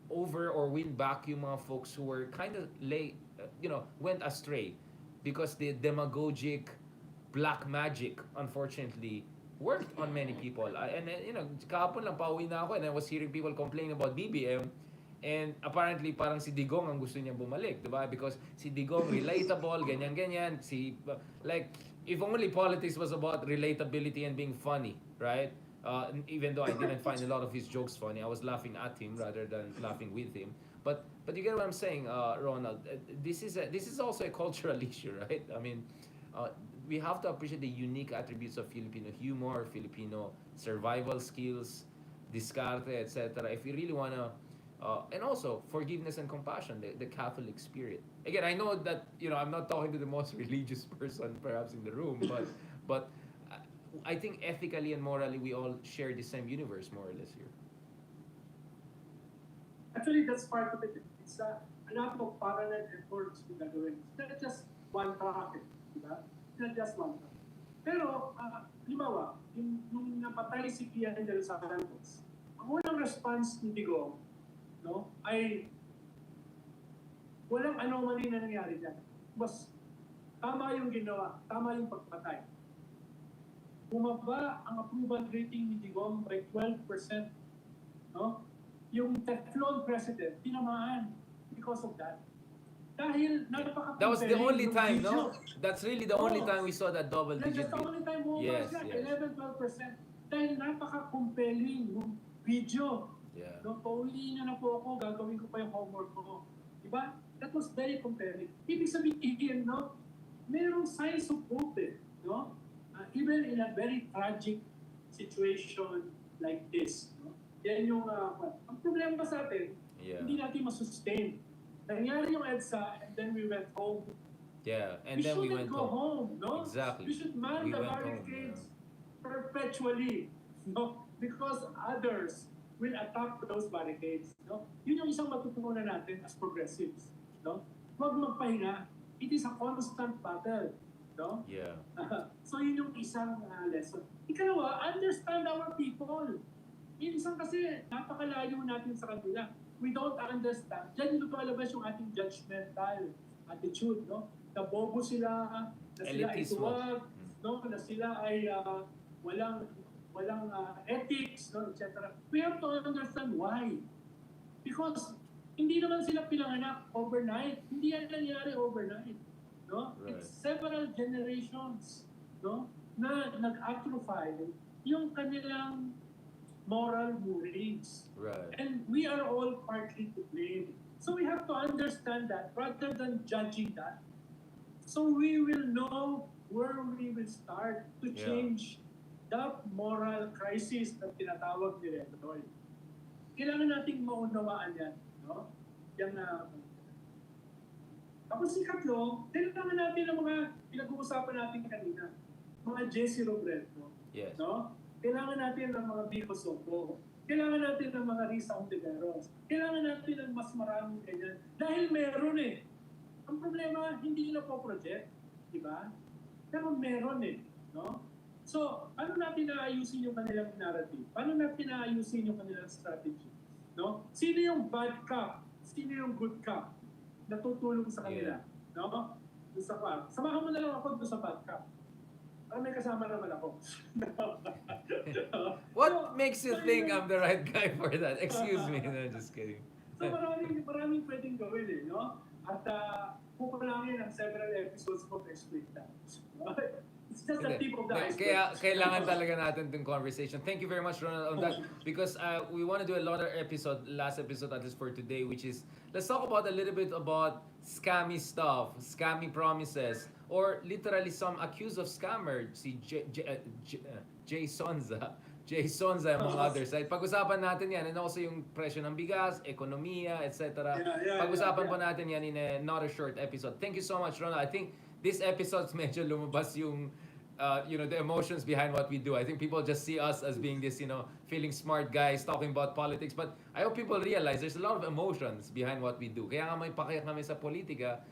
over or win back yung mga folks who were kind of went astray because the demagogic black magic unfortunately worked on many people. Kahapon lang pauwi na ako and I was hearing people complain about BBM, and apparently parang si Digong ang gusto niya bumalik, diba? Because si Digong relatable, ganyan if only politics was about relatability and being funny, right? Even though I didn't find a lot of his jokes funny, I was laughing at him rather than laughing with him. But you get what I'm saying, Ronald. This is also a cultural issue, right? We have to appreciate the unique attributes of Filipino humor, Filipino survival skills, discarte, etc. If we really wanna, and also forgiveness and compassion, the Catholic spirit. Again, I know that I'm not talking to the most religious person perhaps in the room, but I think ethically and morally we all share the same universe more or less here. Actually, that's part of it. It's a lot of parallel efforts we're gagawin. It's not just one track, diba? It's not just one track. Pero, halimbawa, yung napatay si Pia Angel sa Santos, ang unang response ni Digong, no, ay walang anomaly na nangyari dyan. Mas tama yung ginawa, tama yung pagpatay. Bumaba ang approval rating ni Digong by 12%. No? Yung Teflon president, tinamaan because of that. Dahil napaka-compelling. That was the only time, no? That's really the only time we saw that double digit. That's the only time bumaba siya, 11-12%. Dahil napaka-compelling yung video. Yeah. No, pauwi na po ako, gagawin ko pa yung homework ko. Diba? That was very compelling. Ibig sabihin, no? Mayroong signs of hope, no? Even in a very tragic situation like this. No? Yan yung, ang problema sa atin, hindi natin masustain. Nangyari yung EDCA and then we went home. Yeah, and then we went home. No? Exactly. We should man the barricades perpetually. No? Because others will attack those barricades. No? Yun yung isang matutunan natin as progressives. No? Huwag magpahinga. It is a constant battle. No? Yeah. So yun yung isang lesson. Ikalawa, understand our people. Minsan kasi napakalayo natin sa kanila. We don't understand. Diyan lumalabas yung ating judgmental attitude, no? Na bobo sila, na sila ay Elitismo. tuwag, no? Na sila ay walang ethics, no? Etc. We have to understand why. Because hindi naman sila pinanganak overnight. Hindi yan nangyari overnight. No? Right. It's several generations, no? Na nag-atrophy yung kanilang moral moorings. Right. And we are all partly to blame. So we have to understand that rather than judging that. So we will know where we will start to change that moral crisis na tinatawag ni Retoy. Kailangan nating maunawaan yan. No? Yan na... Tapos ikatlo, kailangan natin ang mga pinag-uusapan natin kanina. Mga Jesse Robredo. Yes. No? Kailangan natin ng mga Vico Soto. Kailangan natin ng mga Risa Ontiveros. Kailangan natin ng mas maraming ganyan. Dahil meron eh. Ang problema, hindi na po project. Diba? Pero meron eh. No? So, paano natin naayusin yung kanilang narrative? Paano natin naayusin yung kanilang strategy? No? Sino yung bad cop? Sino yung good cop? Natutulong sa kanila. No? Doon sa pa. Samahan mo na lang ako doon sa bad cop. May kasama naman ako. What makes you think I'm the right guy for that? Excuse me. No, just kidding. So maraming pwedeng gawin eh, no? At kukulangin ang several episodes ko to explain that. It's just the tip of the iceberg. Kaya kailangan talaga natin itong conversation. Thank you very much, Ronald, on that. Because we want to do a lot of last episode at least for today, which is, let's talk about a little bit about scammy stuff, scammy promises, or literally some accused of scammer, si Jay Sonza, among others. Pag-usapan natin yan, and also yung presyo ng bigas, ekonomiya, etc. Pag-usapan pa natin yan in not a short episode. Thank you so much, Ronald. I think this episode's medyo lumabas yung the emotions behind what we do. I think people just see us as being this, feeling smart guys talking about politics. But I hope people realize there's a lot of emotions behind what we do. Kaya nga may pakiyak namin sa politika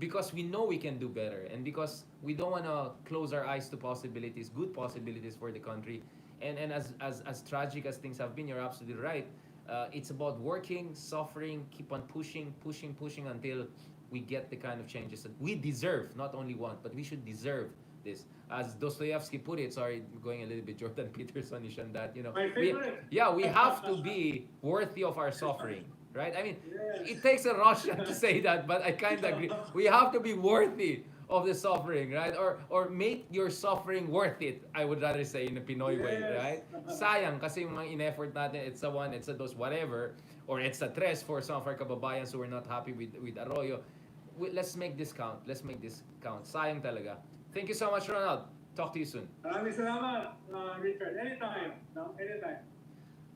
because we know we can do better and because we don't want to close our eyes to possibilities, good possibilities for the country. And as tragic as things have been, you're absolutely right. It's about working, suffering, keep on pushing until we get the kind of changes that we deserve, not only want, but we should deserve this. As Dostoevsky put it, sorry, going a little bit Jordan Peterson-ish on that, we have to be worthy of our suffering, right? I mean, it takes a Russian to say that, but I kind of agree. We have to be worthy of the suffering, right? Or make your suffering worth it, I would rather say in a Pinoy way, right? Sayang kasi yung mga in-effort natin, it's a one, it's a dos, whatever, or it's a tres for some of our kababayans who are not happy with Arroyo. Let's make this count. Let's make this count. Sayang talaga. Thank you so much, Ronald. Talk to you soon. Maraming salamat, Richard. Anytime. No? Anytime.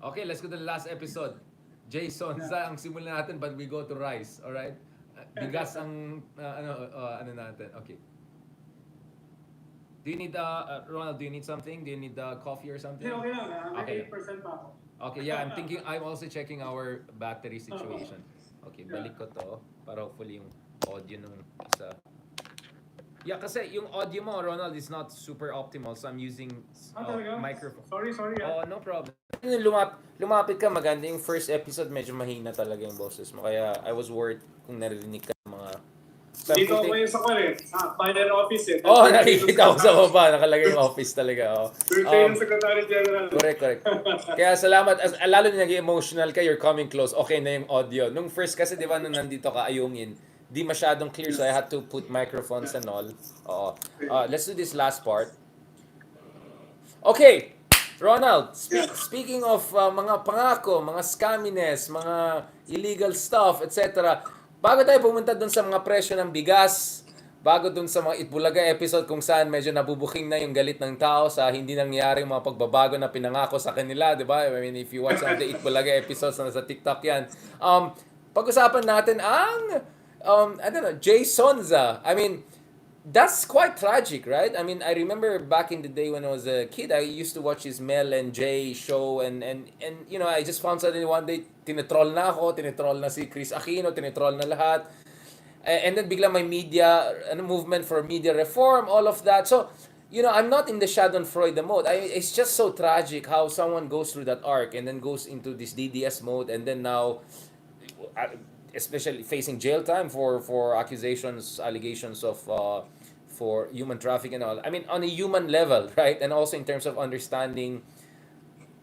Okay, let's go to the last episode. Jason, ang simulan natin, but we go to rice. Alright? Bigas ang, ano natin. Okay. Do you need, Ronald, do you need something? Do you need coffee or something? Okay lang. Okay. 8% pa ako. Okay, yeah, I'm also checking our battery situation. Okay, balik ko to para hopefully yung audio nung isa. Yeah, kasi yung audio mo, Ronald, is not super optimal, so I'm using microphone. Sorry. Oh, no problem. Lumapit ka, maganda yung first episode, medyo mahina talaga yung boses mo. Kaya I was worried kung naririnig ka ng mga... Dito ako yung sa final office eh. Oh, nakikita ko sa baba, nakalagay yung office talaga. Oh. Birthday ng Secretary General. Correct. Kaya salamat. Lalo na naging emotional ka, you're coming close. Okay na yung audio. Nung first kasi, di ba, nung nandito ka, Ayungin, di masyadong clear, so I had to put microphones and all. Oo. Let's do this last part. Okay, Ronald, speaking of mga pangako, mga scamminess, mga illegal stuff, etc. Bago tayo pumunta dun sa mga presyo ng bigas, bago dun sa mga Itbulaga episode kung saan medyo nabubuking na yung galit ng tao sa hindi nangyaring mga pagbabago na pinangako sa kanila, di ba? I mean, if you watch some of the Itbulaga episodes na sa TikTok yan, pag-usapan natin ang I don't know, Jay Sonza. I mean, that's quite tragic, right? I mean, I remember back in the day when I was a kid, I used to watch his Mel and Jay show and I just found suddenly one day, tinetroll na ako, tinetroll na si Chris Aquino, tinetroll na lahat. And then bigla may media, movement for media reform, all of that. So, I'm not in the Schadenfreude mode. It's just so tragic how someone goes through that arc and then goes into this DDS mode, and then now, especially facing jail time for allegations of for human trafficking and all. I mean, on a human level, right? And also in terms of understanding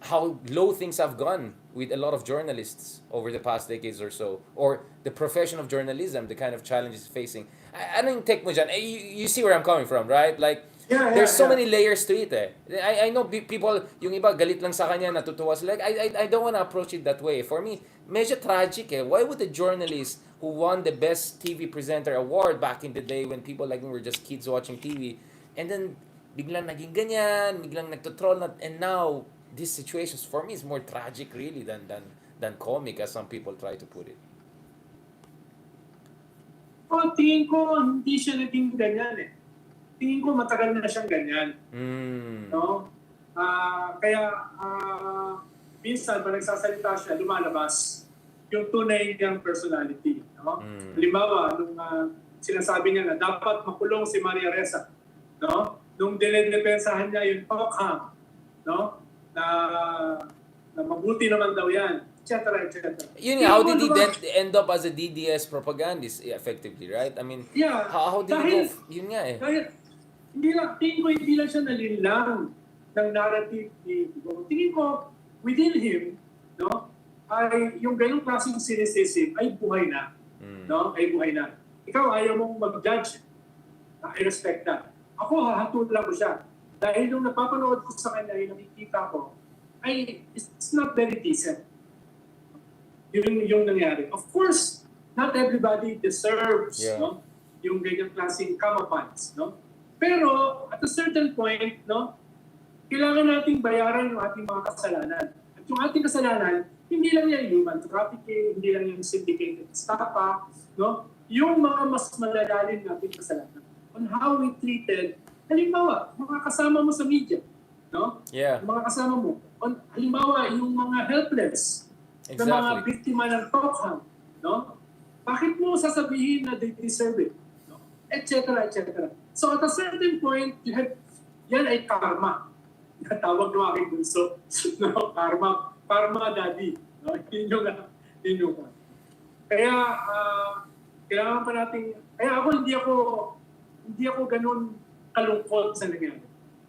how low things have gone with a lot of journalists over the past decades or so, or the profession of journalism, the kind of challenges facing. Anong take mo dyan? You see where I'm coming from, right? Like, there's so many layers to it eh. I know people, yung iba galit lang sa kanya, natutuwa sila. Like, I don't want to approach it that way. For me, medyo tragic eh. Why would a journalist who won the best TV presenter award back in the day when people like me were just kids watching TV, and then biglang naging ganyan, biglang nagtotroll na, and now these situations for me is more tragic really than comic, as some people try to put it. Tingin ko hindi siya naging ganyan eh. Tingin ko matagal na siyang ganyan. No? Kaya minsan pag nagsasalita siya, lumalabas yung tunay niyang personality. No? Halimbawa, nung sinasabi niya na dapat makulong si Maria Ressa, no? Nung dinedepensahan niya yung Tokham, no? Na mabuti naman daw yan, etc. Yun nga, how did he then end up as a DDS propagandist effectively, right? I mean, how did he go? Yun nga eh. Tingin ko hindi lang siya nalinlang ng narrative ni Tigo. Tingin ko, within him, no, ay yung ganong klaseng cynicism ay buhay na. No? Ay buhay na. Ikaw ayaw mong mag-judge. I respect that. Ako, hahatulan ko siya. Dahil nung napapanood ko sa kanya, yung nakikita ko, ay, it's not very decent. Yung nangyari. Of course, not everybody deserves no, yung ganyang klaseng kamapans. No? Pero, at a certain point, no, kailangan nating bayaran yung ating mga kasalanan. At yung ating kasalanan, hindi lang yan human trafficking, hindi lang yung syndicated estafa, no? Yung mga mas malalalim nating kasalanan. On how we treated, halimbawa, mga kasama mo sa media, no? Yeah. Yung mga kasama mo. Halimbawa, yung mga helpless, na mga biktima ng Tokham, no? Bakit mo sasabihin na they deserve it? No? Et cetera, et cetera. So at a certain point, yan ay karma. Tawag ng aking bunso. No? Karma daddy. No? Yun yung Kaya, kailangan pa natin, kaya hindi ako ganun kalungkot sa nangyari.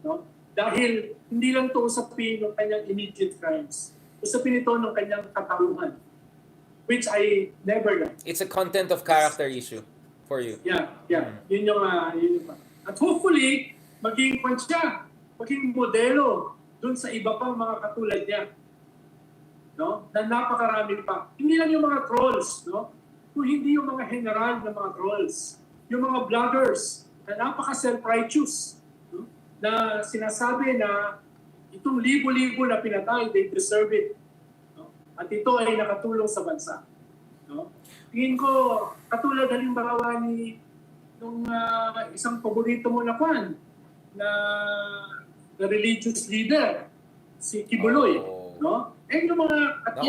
No? Dahil hindi lang ito usapin ng kanyang immediate crimes. Usapin ito ng kanyang katauhan. Which I never like. It's a content of character issue for you. Yeah. Yun yung at hopefully, maging modelo dun sa iba pang mga katulad niya. No? Na napakarami pa. Hindi lang yung mga trolls, no? Kung hindi yung mga general na mga trolls. Yung mga vloggers na napaka-self-righteous, no? Na sinasabi na itong libo-libo na pinatay, they deserve it. No? At ito ay nakatulong sa bansa. No? Tingin ko, katulad halimbawa ni nung isang paborito mo na na religious leader, si Kibuloy. No? Yung mga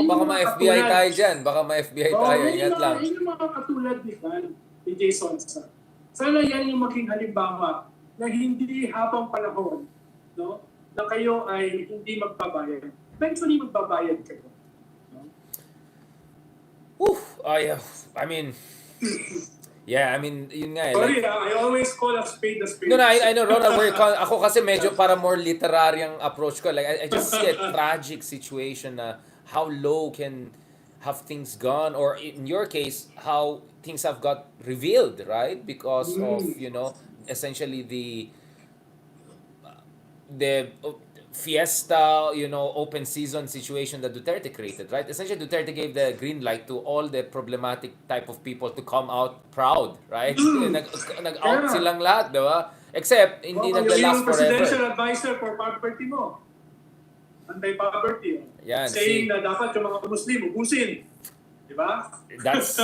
baka ma-FBI tayo dyan. Baka ma-FBI tayo. Ingat lang. Yung mga katulad ni Jason Sa. Sana yan yung maging halimbawa na hindi habang panahon, no, na kayo ay hindi magbabayad. Eventually magbabayad kayo. No? I mean, yeah, I mean, yun nga eh. Sorry, I always call a spade a spade. No, I know, Ronald, ako kasi medyo para more literary ang approach ko. Like, I just see a tragic situation na how low can have things gone, or in your case, how things have got revealed, right? Because of, essentially the fiesta, open season situation that Duterte created, right? Essentially, Duterte gave the green light to all the problematic type of people to come out proud, right? Nag-out silang lahat, di ba? Except, hindi nag-last forever. Yung presidential advisor for poverty mo, anti-poverty, saying na dapat yung mga Muslim ubusin. Di ba? That's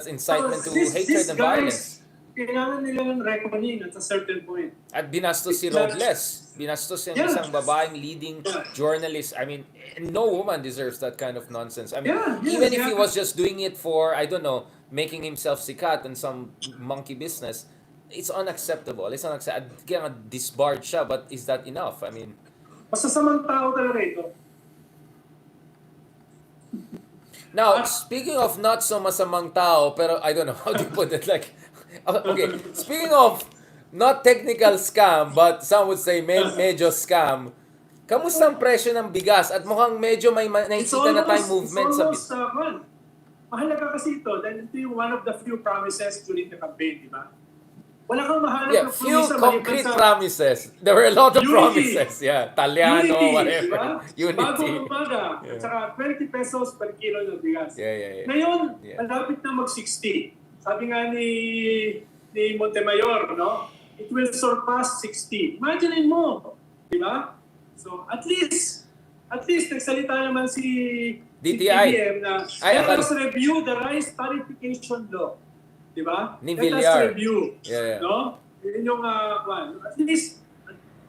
incitement to hatred and violence. kailangan nila ng reckoning at a certain point. At binastos si Robles. Binastos yung isang babaeng leading journalist. I mean, no woman deserves that kind of nonsense. I mean, even if he was just doing it for, I don't know, making himself sikat in some monkey business, it's unacceptable. It's unacceptable. Kaya nga disbarred siya, but is that enough? I mean, Masasamang tao talaga ito. now, speaking of not so masamang tao, pero I don't know how to put it, like, okay, speaking of not technical scam, but some would say medyo scam, kamusta ang presyo ng bigas? At mukhang medyo may nakikita na tayong movement sa bigas. Mahalaga kasi ito, dahil ito yung one of the few promises during the campaign, di ba? Wala kang mahanap na few concrete promises. There were a lot of promises. Yeah, Taliano, whatever. Diba? Bagong umaga. At saka 20 pesos per kilo ng bigas. Yeah. Ngayon, malapit na mag-60. Sabi nga ni Montemayor, no? It will surpass 60. Imagine mo, di ba? So, at least, nagsalita naman si DTI. TBM na let us review the rice tarification law. Di ba? Ni Let us review. Yeah. No? Yun yung, at least,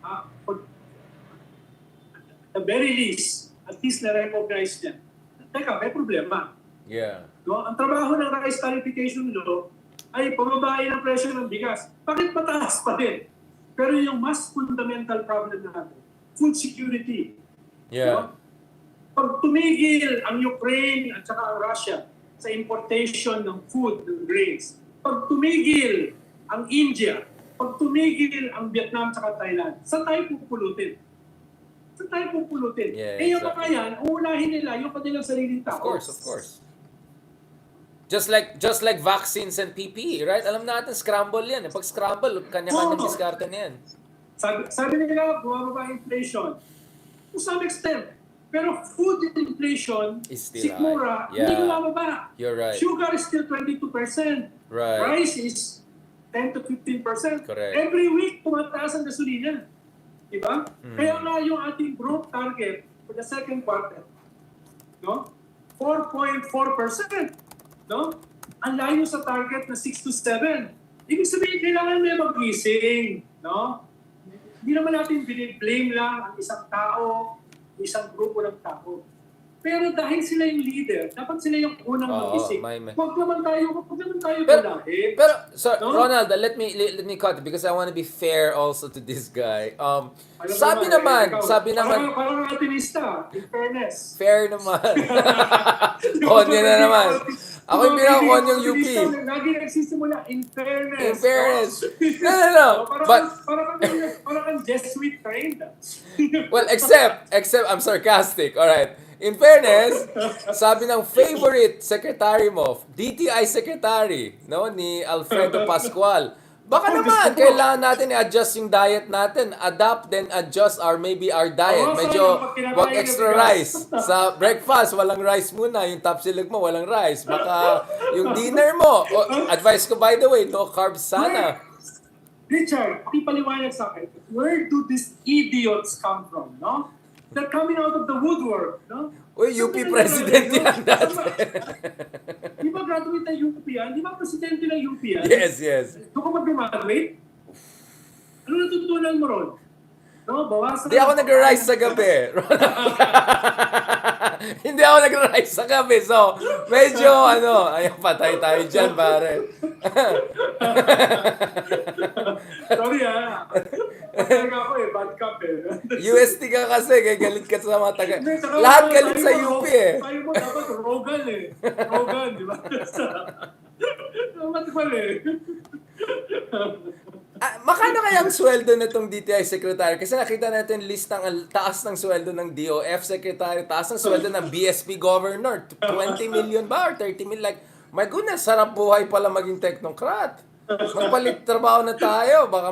at the very least, at least na-recognize niya. Teka, may problema. Yeah. No? Ang trabaho ng rice tarification law ay pababain ang presyo ng bigas. Bakit mataas pa rin? Pero yung mas fundamental problem natin, food security. Yeah. No? Pag tumigil ang Ukraine at saka ang Russia sa importation ng food, ng grains, pag tumigil ang India, pag tumigil ang Vietnam at saka Thailand, saan tayo pupulutin? Saan tayo pupulutin? Yeah, yung mga yan, uulahin nila yung kanilang sariling tao. Of course. Just like vaccines and PPE, right? Alam natin, scramble yan. Pag scramble, kanya-kanyang diskarte na yan. Sabi nila, bumababa inflation. To some extent. Pero food inflation, is still sikmura, hindi bumababa. You're right. Sugar is still 22%. Right. Rice is 10 to 15%. Correct. Every week, tumataas ang gasolina. Diba? Kaya nga yung ating growth target for the second quarter, no? 4.4%. No? Ang layo sa target na 6 to 7. Ibig sabihin, kailangan may magising. No? Hindi naman natin blame lang ang isang tao, isang grupo ng tao. Pero dahil sila yung leader, dapat sila yung unang magising. Huwag naman tayo balahin. Pero no? Ronald, let me cut it because I want to be fair also to this guy. Sabi naman, parang atinista, in fairness. Fair naman. Konyo na naman. Ako yung pinakakon yung UP. Lagi nagsisimula, in fairness. In fairness. No. Parang kang Jesuit trained. Well, except I'm sarcastic. Alright. In fairness, sabi ng favorite secretary mo, DTI secretary, no, ni Alfredo Pascual, baka naman, kailangan natin i-adjust yung diet natin. Adapt, then adjust maybe our diet. Medyo, wag extra rice. Sa breakfast, walang rice muna. Yung tapsilog mo, walang rice. Baka yung dinner mo, advice ko by the way, no carbs sana. Richard, pakipaliwanag sa akin, where do these idiots come from, no? They're coming out of the woodwork, no? Uy, UP president yan dati. Di ba graduate ng UP yan? Di ba presidente ng UP yan? Yes. Doon ka mag-graduate? Ano natutunan mo ron? No, bawasan. Hindi ako nag-rise sa gabi. Hindi ako nag-rise sa gabi. So, medyo ayun, patay tayo dyan, pare. Sorry Talaga ako bad cup UST ka kasi, kaya galit ka sa mga taga. Lahat galit sa UP Tayo mo dapat Rogan Rogan, di ba? Dapat pala Makano kaya ang sweldo na itong DTI secretary? Kasi nakita natin list ng taas ng sweldo ng DOF secretary, taas ng sweldo ng BSP governor. 20 million ba or 30 million? Like, my goodness, sarap buhay pala maging technocrat. Magpalit trabaho na tayo. Baka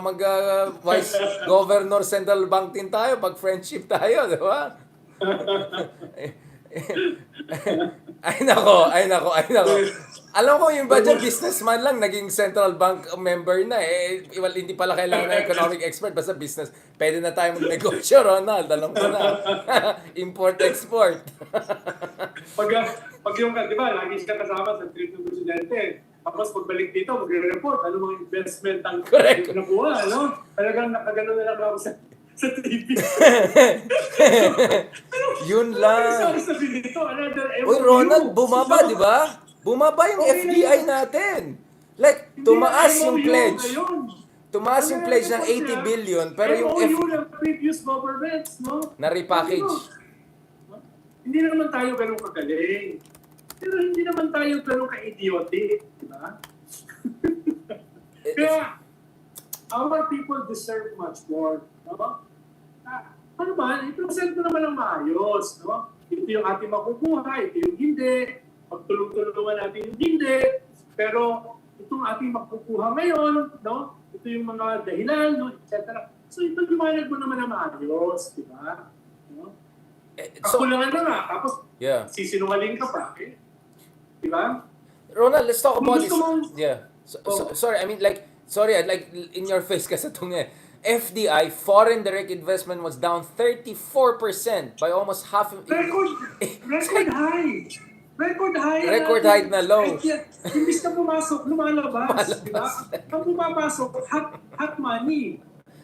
vice governor central bank din tayo pag friendship tayo, di ba? Ay nako. Alam ko yung budget businessman lang, naging central bank member na hindi pala kailangan ng economic expert, basta business. Pwede na tayo mag-negosyo, Ronald. Alam ko na. Import-export. Pag yung, di ba, lagi siya kasama sa trip ng presidente. Tapos pagbalik dito, magre-report, ano mga investment ang Correct. nakuha, no? Talagang nakagano na lang ako sa TV. Yun lang. Ano sabi dito? Another Uy, MOU. Ronald, bumaba, di ba? Bumaba yung Okay na FDI yun. natin. Like, Hindi tumaas na yung MOU pledge. ngayon. Tumaas yung pledge ng 80 billion, pero yung MOU ng previous governments, no? na-repackage. Ano? Hindi naman tayo ganun kagaling. Pero hindi naman tayo ganun ka-idiotic, di ba? Kaya, our people deserve much more, no? Ano ba, i-present mo naman ang maayos, no? Ito yung ating makukuha, ito yung hindi, pagtulong-tulungan natin yung hindi, pero itong ating makukuha ngayon, no? Ito yung mga dahilan, no? Etc. So ito lumanag mo naman ang maayos, di ba? No? Kakulangan na nga, tapos sisinungaling ka pa, eh? Di ba? Ronald, let's talk about this. Gusto mong- Sorry, I mean like, like in your face kasi itong FDI, foreign direct investment was down 34% by almost half. Record high. Record high. Record high na low. Imbis na pumasok, lumalabas. Di ba? Ang pumapasok, hot money.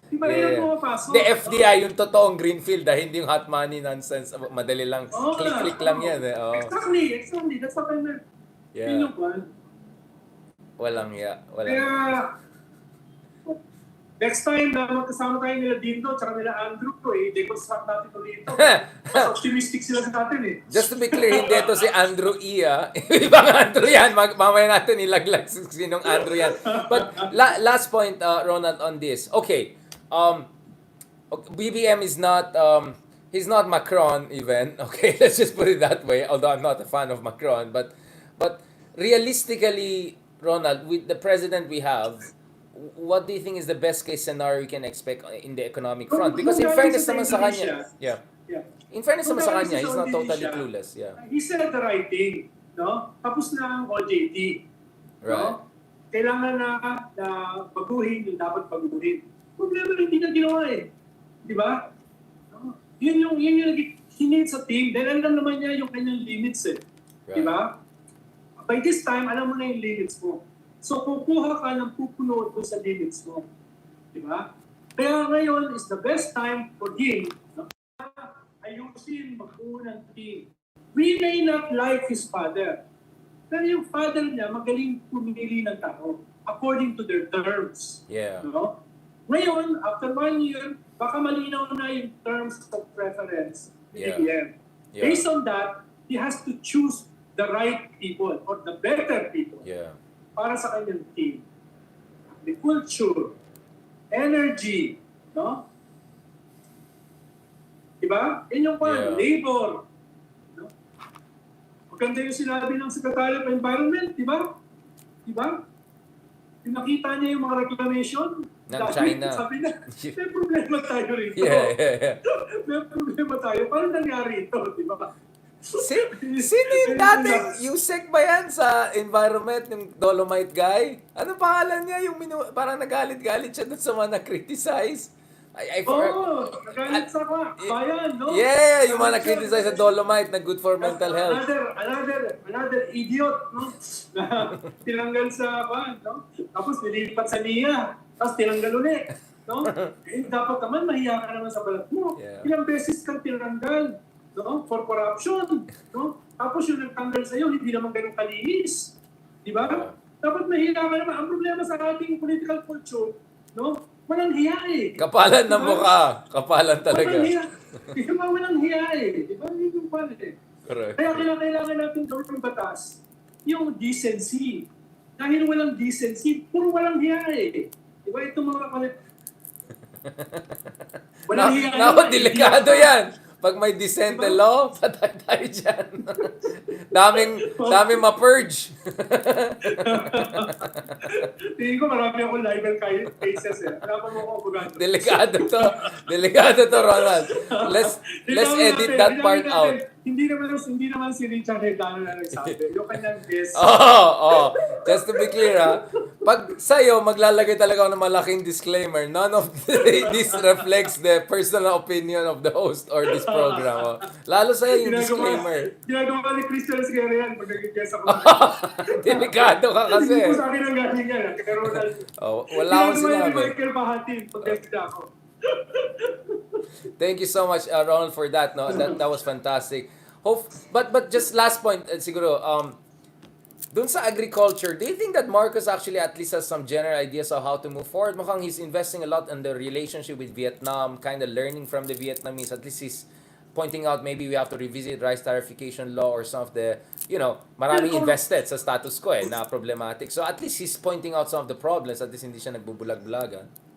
Di ba yung pumapasok? The FDI, yung totoong greenfield, hindi yung hot money nonsense. Madali lang. Click-click lang yan. Exactly. That's what I meant. Yeah. Yun yung plan. Walang. Kaya, next time na magkasama tayo nila Dindo at nila Andrew, i-deconstruct natin ito dito. Mas optimistic sila sa atin eh. Just to be clear, hindi ito si Andrew E. Ibang Andrew yan. Mamaya natin ilaglag sinong Andrew yan. But last point, Ronald, on this. Okay. BBM is not... he's not Macron even. Okay, let's just put it that way. Although I'm not a fan of Macron. But realistically, Ronald, with the president we have, what do you think is the best case scenario we can expect in the economic front? Because in fairness naman sa kanya, in fairness naman sa kanya, he's not totally clueless. Yeah. He said the right thing, no? Tapos na ang OJT. Right. No? Kailangan na baguhin yung dapat baguhin. Problema hindi na ginawa eh. Di ba? No? Yun yung hinit sa team. Dahil alam naman niya yung kanyang limits eh. Right. Di ba? By this time, alam mo na yung limits mo. So, kukuha ka ng pupuno doon sa limits mo. Di ba? Kaya ngayon is the best time for him na ayusin magbuo ng team. We may not like his father. Pero yung father niya, magaling pumili ng tao according to their terms. Yeah. No? Ngayon, after 1 year, baka malinaw na yung terms of preference ni BBM. Yeah. Based on that, he has to choose the right people or the better people. Yeah. Para sa kanyang team. The culture, energy, no? Diba? Yan yung labor. No? Maganda yung sinabi ng Secretary of Environment, diba? Diba? Nakita niya yung mga reclamation ng China. Sabi na, may problema tayo rito. Yeah. May problema tayo. Paano nangyari ito, diba? Sino yung dating Yusek ba yan sa environment, yung Dolomite guy? Ano pangalan niya? Yung parang nagalit-galit siya dun sa mga na-criticize. Nagalit sa bayan, no? Yeah, yung mga na-criticize sa Dolomite na good for mental health. Another idiot, no? Na tinanggal sa bayan, no? Tapos nilipat sa NIA. Tapos tinanggal ulit, no? Dapat naman mahiya ka naman sa balat mo. Ilang beses kang tinanggal. No? For corruption. No? Tapos yung nagtanggal sa'yo, hindi naman ganun kalinis. Di ba? Dapat mahiya ka naman. Ang problema sa ating political culture, no? Walang hiya eh. Kapalan ng mukha. Kapalan talaga. Walang hiya. Walang hiya eh. Di ba? Yun yung pan eh. Correct. Kaya kailangan natin gawin ng batas, yung decency. Dahil walang decency, puro walang hiya eh. Di ba? Itong mga walang hiya. Naku, delikado yan. Pag may dissent law, patay tayo dyan. daming ma-purge. Tingin ko marami akong libel cases eh. Harapan mo ako abogado. Delikado to, Ronald. Let's edit that part out. hindi naman si Richard Herdano na nagsabi. Yung kanyang guest. Just to be clear, pag sa'yo, maglalagay talaga ako ng malaking disclaimer. None of this reflects the personal opinion of the host or this program. Lalo sa'yo yung disclaimer. Ginagawa ni Christian Sierra yan pag nag-guest ako. Delikado ka kasi. Hindi po sa akin ang galing yan. Kaya Ronald. Wala akong Ginagawa ni sinabi. Michael Bahatin pag guest ako. Thank you so much, Ronald, for that. No, that was fantastic. But just last point, siguro, dun sa agriculture, do you think that Marcos actually at least has some general ideas of how to move forward? Mukhang he's investing a lot in the relationship with Vietnam, kind of learning from the Vietnamese. At least he's pointing out maybe we have to revisit rice tarification law or some of the, maraming invested sa status quo na problematic. So at least he's pointing out some of the problems. At least hindi siya nagbubulag-bulagan.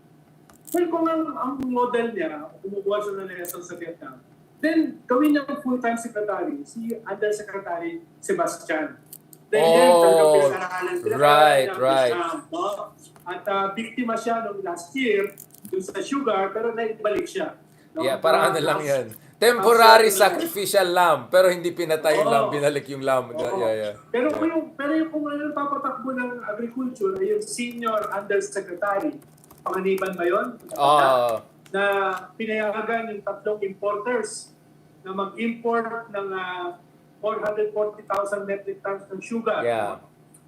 Well, kung ang model niya, kumukuha siya ng lesson sa Vietnam, then gawin niya ang full-time secretary, si Undersecretary Sebastian. Then right. No? At biktima siya noong last year dun sa sugar, pero naibalik siya. No? Yeah, parang lang yan. Temporary sacrificial lamb, pero hindi pinatay yung lamb, binalik yung lamb. Yeah. Pero kung ano papatakbo ng agriculture ay yung senior undersecretary, panganiban ba yun? Na pinayagan yung 3 importers na mag-import ng 440,000 metric tons ng sugar. Yeah.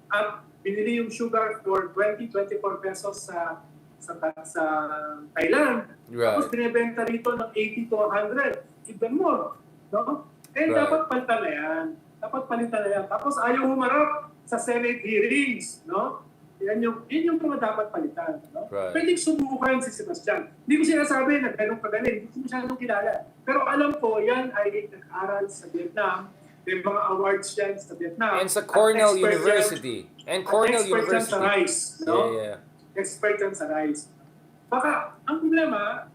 At binili yung sugar for 20-24 pesos sa Thailand. Right. Tapos binibenta rito ng 80 to 100. Even more. No? Dapat palitan na yan. Tapos ayaw humarap sa Senate hearings. No? Yan yung mga dapat palitan. No? Right. Pwedeng subukan si Sebastian. Hindi ko sinasabi na ganun kagaling. Hindi ko masyadong kilala. Pero alam ko, yan ay nag-aral sa Vietnam. May mga awards yan sa Vietnam. And sa Cornell University. Expert yan sa rice. No? Yeah. Expert yan sa rice. Baka, ang problema,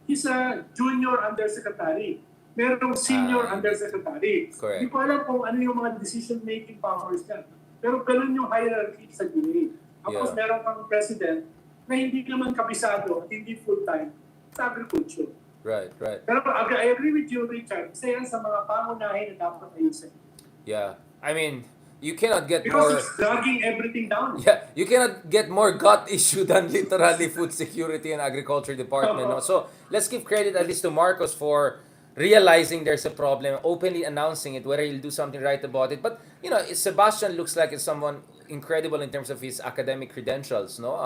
he's a junior undersecretary. Merong senior undersecretary. Correct. Hindi ko alam kung ano yung mga decision-making powers niya. Pero ganun yung hierarchy sa DA. Tapos meron kang president na hindi naman kabisado at hindi full-time sa agriculture. Right. Pero I agree with you, Richard. Isa yan sa mga pangunahin na dapat ayusin. Yeah. I mean, you cannot get because more... it's dragging everything down. Yeah, you cannot get more gut issue than literally food security and agriculture department. No? So, let's give credit at least to Marcos for realizing there's a problem, openly announcing it, whether he'll do something right about it. But, Sebastian looks like it's someone incredible in terms of his academic credentials. No,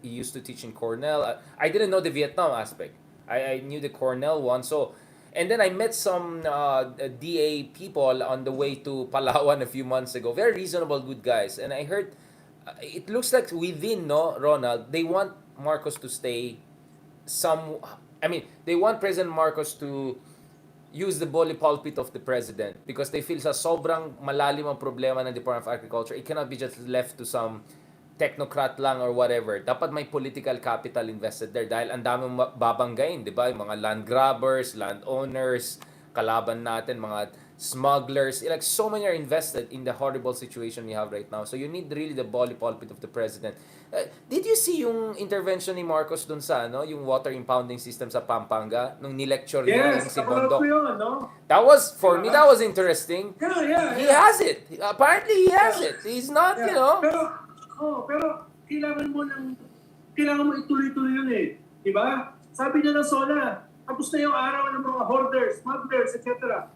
he used to teach in Cornell. I didn't know the Vietnam aspect. I knew the Cornell one. So, and then I met some DA people on the way to Palawan a few months ago. Very reasonable, good guys. And I heard, it looks like within, Ronald, they want Marcos to stay they want President Marcos to use the bully pulpit of the president because they feel sa sobrang malalim ang problema ng Department of Agriculture, it cannot be just left to some technocrat lang or whatever. Dapat may political capital invested there dahil ang daming babanggain, di ba? Yung mga land grabbers, land owners, kalaban natin, mga smugglers. Like, so many are invested in the horrible situation we have right now. So you need really the bully pulpit of the president. Did you see yung intervention ni Marcos dun sa, yung water impounding system sa Pampanga? Nung nilecture niya yung si Bondok? Yun, no? That was, for me, that was interesting. Yeah. He has it. Apparently, he has it. He's not, Pero kailangan mo ituloy-tuloy yun eh. Diba? Sabi niya ng SONA, tapos na yung araw ng mga hoarders, smugglers, etc.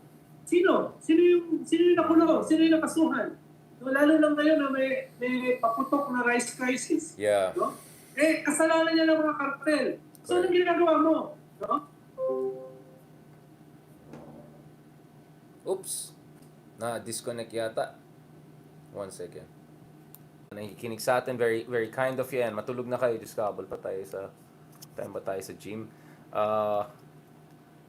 Sino? Sino yung nakulong? Sino yung nakasuhan? Lalo lang ngayon na may paputok na rice crisis. Yeah. No? Kasalanan niya ng mga kartel. So, anong ginagawa mo? No? Oops. Na-disconnect yata. 1 second. Nakikinig sa atin, very very kind of you. Matulog na kayo, discover pa tayo sa gym.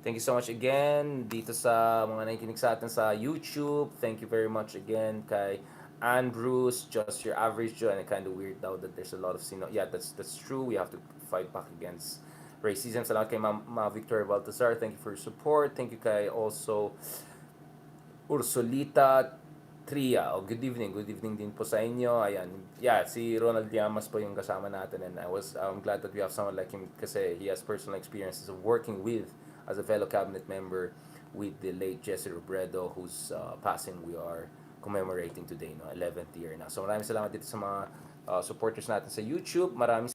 Thank you so much again dito sa mga nakikinig sa atin sa YouTube. Thank you very much again kay Andrews, just your average Joe, and kind of weird now that there's a lot of yeah, that's true. We have to fight back against racism. Salamat kay Ma Victoria Baltazar. Thank you for your support. Thank you kay also Ursulita Tria. Good evening din po sa inyo. Ayan. Yeah, si Ronald Llamas po yung kasama natin, and I'm glad that we have someone like him kasi he has personal experiences of working with as a fellow cabinet member with the late Jesse Robredo, whose passing we are commemorating today, no, 11th year na. So maraming salamat dito sa mga supporters natin sa YouTube. Maraming